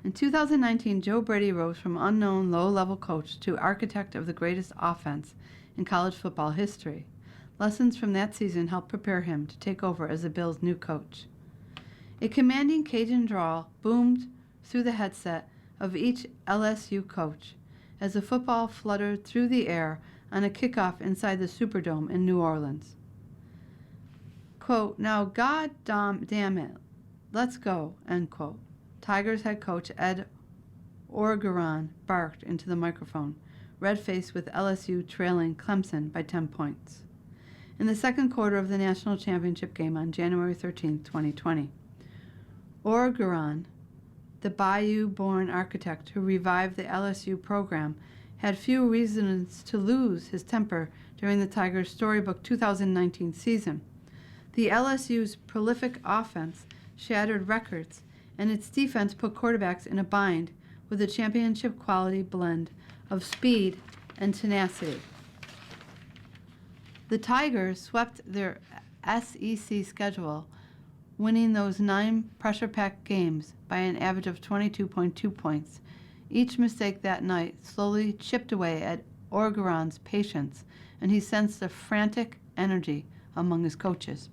In 2019, Joe Brady rose from unknown low-level coach to architect of the greatest offense in college football history. Lessons from that season helped prepare him to take over as the Bills' new coach. A commanding Cajun drawl boomed through the headset of each LSU coach as the football fluttered through the air on a kickoff inside the Superdome in New Orleans. Quote, now God damn it, let's go, end quote. Tigers head coach Ed Orgeron barked into the microphone, red-faced with LSU trailing Clemson by 10 points. In the second quarter of the national championship game on January 13, 2020, Orgeron, the Bayou-born architect who revived the LSU program, had few reasons to lose his temper during the Tigers' storybook 2019 season. The LSU's prolific offense shattered records, and its defense put quarterbacks in a bind with a championship-quality blend of speed and tenacity. The Tigers swept their SEC schedule, winning those 9 pressure-packed games by an average of 22.2 points. Each mistake that night slowly chipped away at Orgeron's patience, and he sensed a frantic energy among his coaches.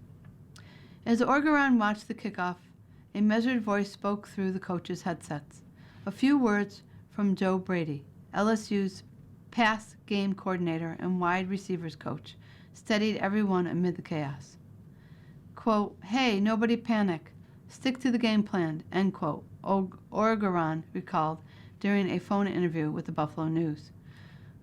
As Orgeron watched the kickoff, a measured voice spoke through the coaches' headsets. A few words from Joe Brady, LSU's pass game coordinator and wide receivers coach, steadied everyone amid the chaos. Quote, "Hey, nobody panic. Stick to the game plan," end quote, Orgeron recalled during a phone interview with the Buffalo News.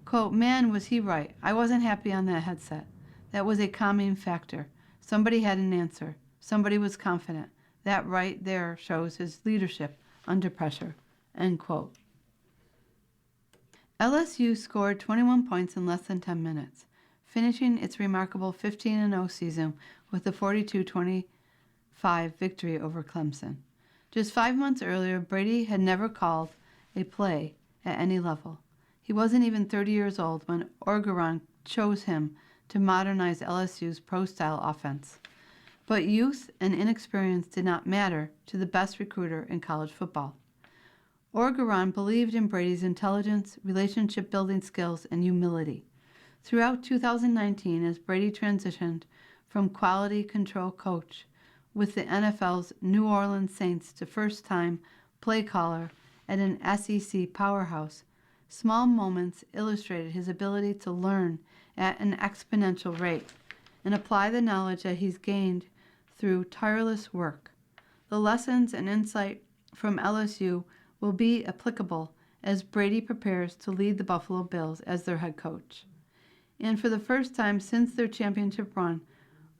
Quote, "Man, was he right. I wasn't happy on that headset. That was a calming factor. Somebody had an answer. Somebody was confident. That right there shows his leadership under pressure," end quote. LSU scored 21 points in less than 10 minutes, finishing its remarkable 15-0 season with a 42-25 victory over Clemson. Just 5 months earlier, Brady had never called a play at any level. He wasn't even 30 years old when Orgeron chose him to modernize LSU's pro-style offense. But youth and inexperience did not matter to the best recruiter in college football. Orgeron believed in Brady's intelligence, relationship-building skills, and humility. Throughout 2019, as Brady transitioned from quality control coach with the NFL's New Orleans Saints to first-time play caller at an SEC powerhouse, small moments illustrated his ability to learn at an exponential rate and apply the knowledge that he's gained through tireless work. The lessons and insight from LSU will be applicable as Brady prepares to lead the Buffalo Bills as their head coach. And for the first time since their championship run,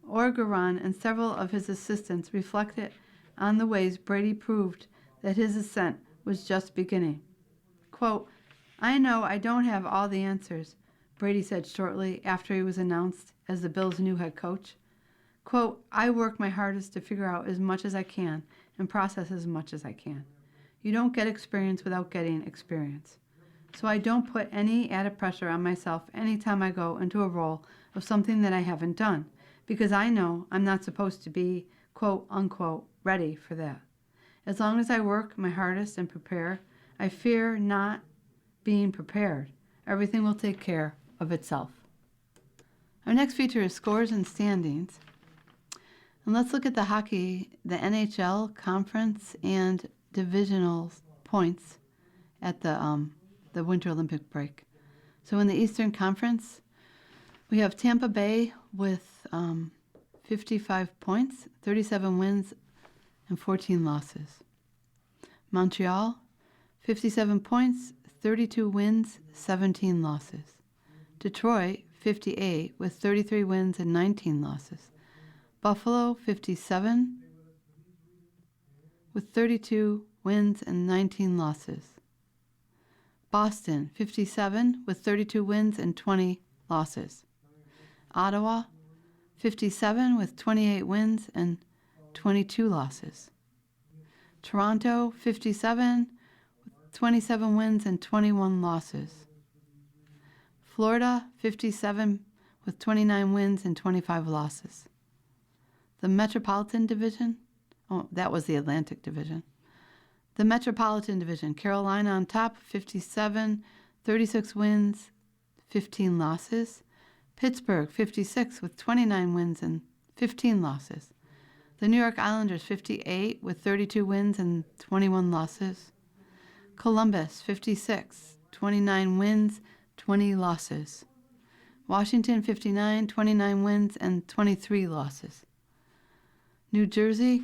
Orgeron and several of his assistants reflected on the ways Brady proved that his ascent was just beginning. Quote, "I know I don't have all the answers," Brady said shortly after he was announced as the Bills' new head coach. Quote, "I work my hardest to figure out as much as I can and process as much as I can. You don't get experience without getting experience. So I don't put any added pressure on myself anytime I go into a role of something that I haven't done, because I know I'm not supposed to be, quote unquote, ready for that. As long as I work my hardest and prepare, I fear not being prepared. Everything will take care of itself." Our next feature is scores and standings. And let's look at the hockey, the NHL conference and divisional points at the Winter Olympic break. So in the Eastern Conference, we have Tampa Bay with 55 points, 37 wins, and 14 losses. Montreal, 57 points, 32 wins, 17 losses. Detroit, 58 with 33 wins and 19 losses. Buffalo, 57 with 32 wins and 19 losses. Boston, 57 with 32 wins and 20 losses. Ottawa, 57 with 28 wins and 22 losses. Toronto, 57 with 27 wins and 21 losses. Florida, 57 with 29 wins and 25 losses. The Metropolitan Division, that was the Atlantic Division. The Metropolitan Division, Carolina on top, 57, 36 wins, 15 losses. Pittsburgh, 56 with 29 wins and 15 losses. The New York Islanders, 58 with 32 wins and 21 losses. Columbus, 56, 29 wins, 20 losses. Washington, 59, 29 wins and 23 losses. New Jersey,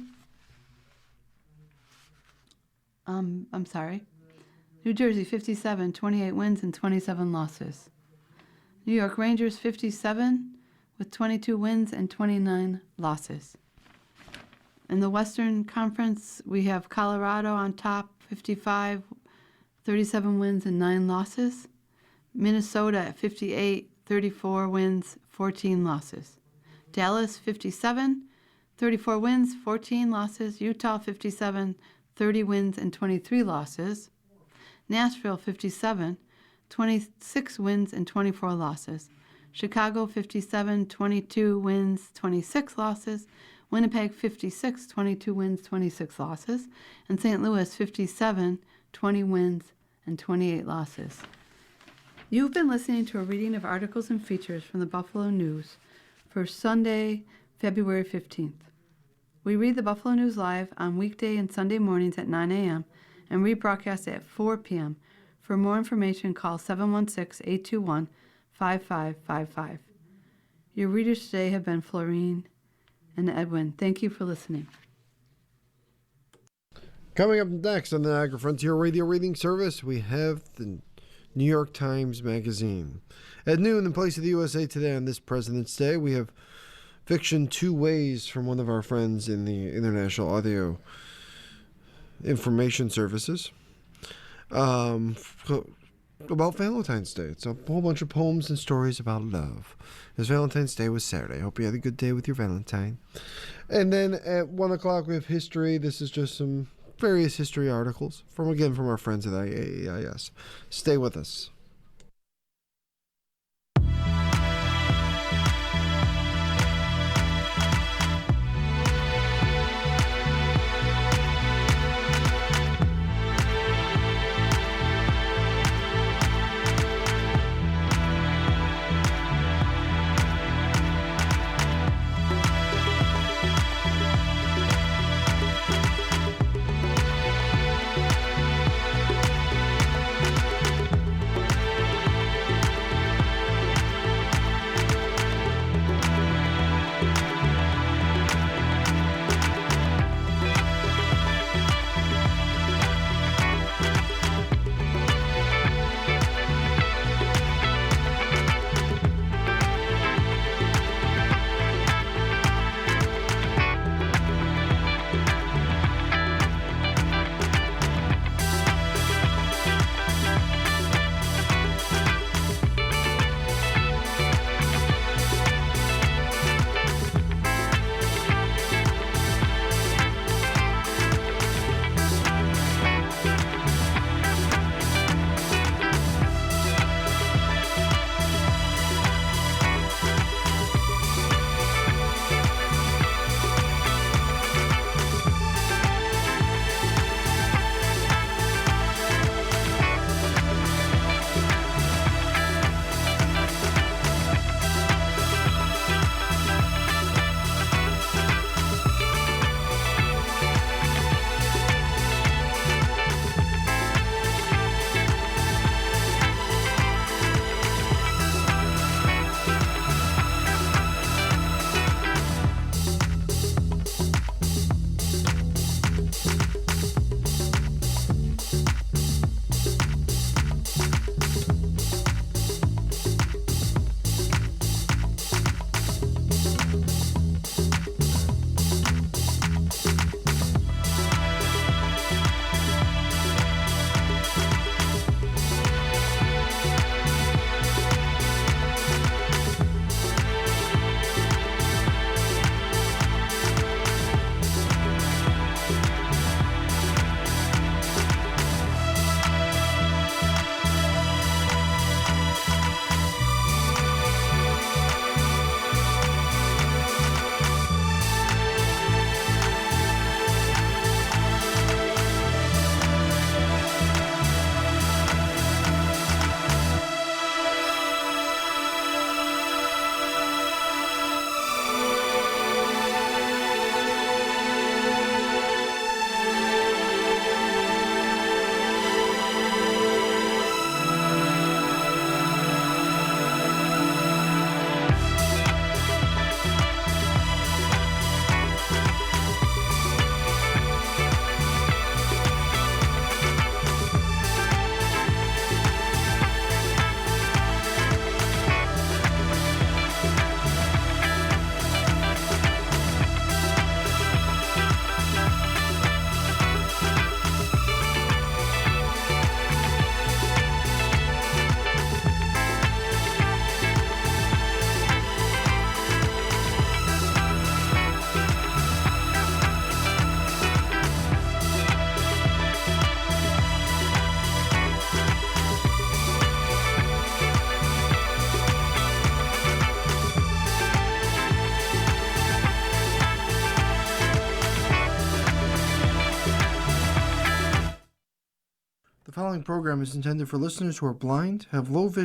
New Jersey, 57, 28 wins and 27 losses. New York Rangers, 57 with 22 wins and 29 losses. In the Western Conference, we have Colorado on top, 55, 37 wins and 9 losses. Minnesota at 58, 34 wins, 14 losses. Dallas, 57, 34 wins, 14 losses. Utah, 57, 30 wins and 23 losses. Nashville, 57, 26 wins and 24 losses. Chicago 57, 22 wins, 26 losses. Winnipeg 56, 22 wins, 26 losses. And St. Louis 57, 20 wins, and 28 losses. You've been listening to a reading of articles and features from the Buffalo News for Sunday, February 15th. We read the Buffalo News live on weekday and Sunday mornings at 9 a.m. and rebroadcast it at 4 p.m. For more information, call 716-821-5555. Your readers today have been Florine and Edwin. Thank you for listening. Coming up next on the Niagara Frontier Radio Reading Service, we have the New York Times Magazine. At noon, in place of the USA Today on this President's Day, we have Fiction Two Ways from one of our friends in the International Audio Information Services. About Valentine's Day. It's a whole bunch of poems and stories about love. As Valentine's Day was Saturday. I hope you had a good day with your Valentine. And then at 1 o'clock we have history. This is just some various history articles from our friends at IAEIS. Stay with us. following program is intended for listeners who are blind, have low vision,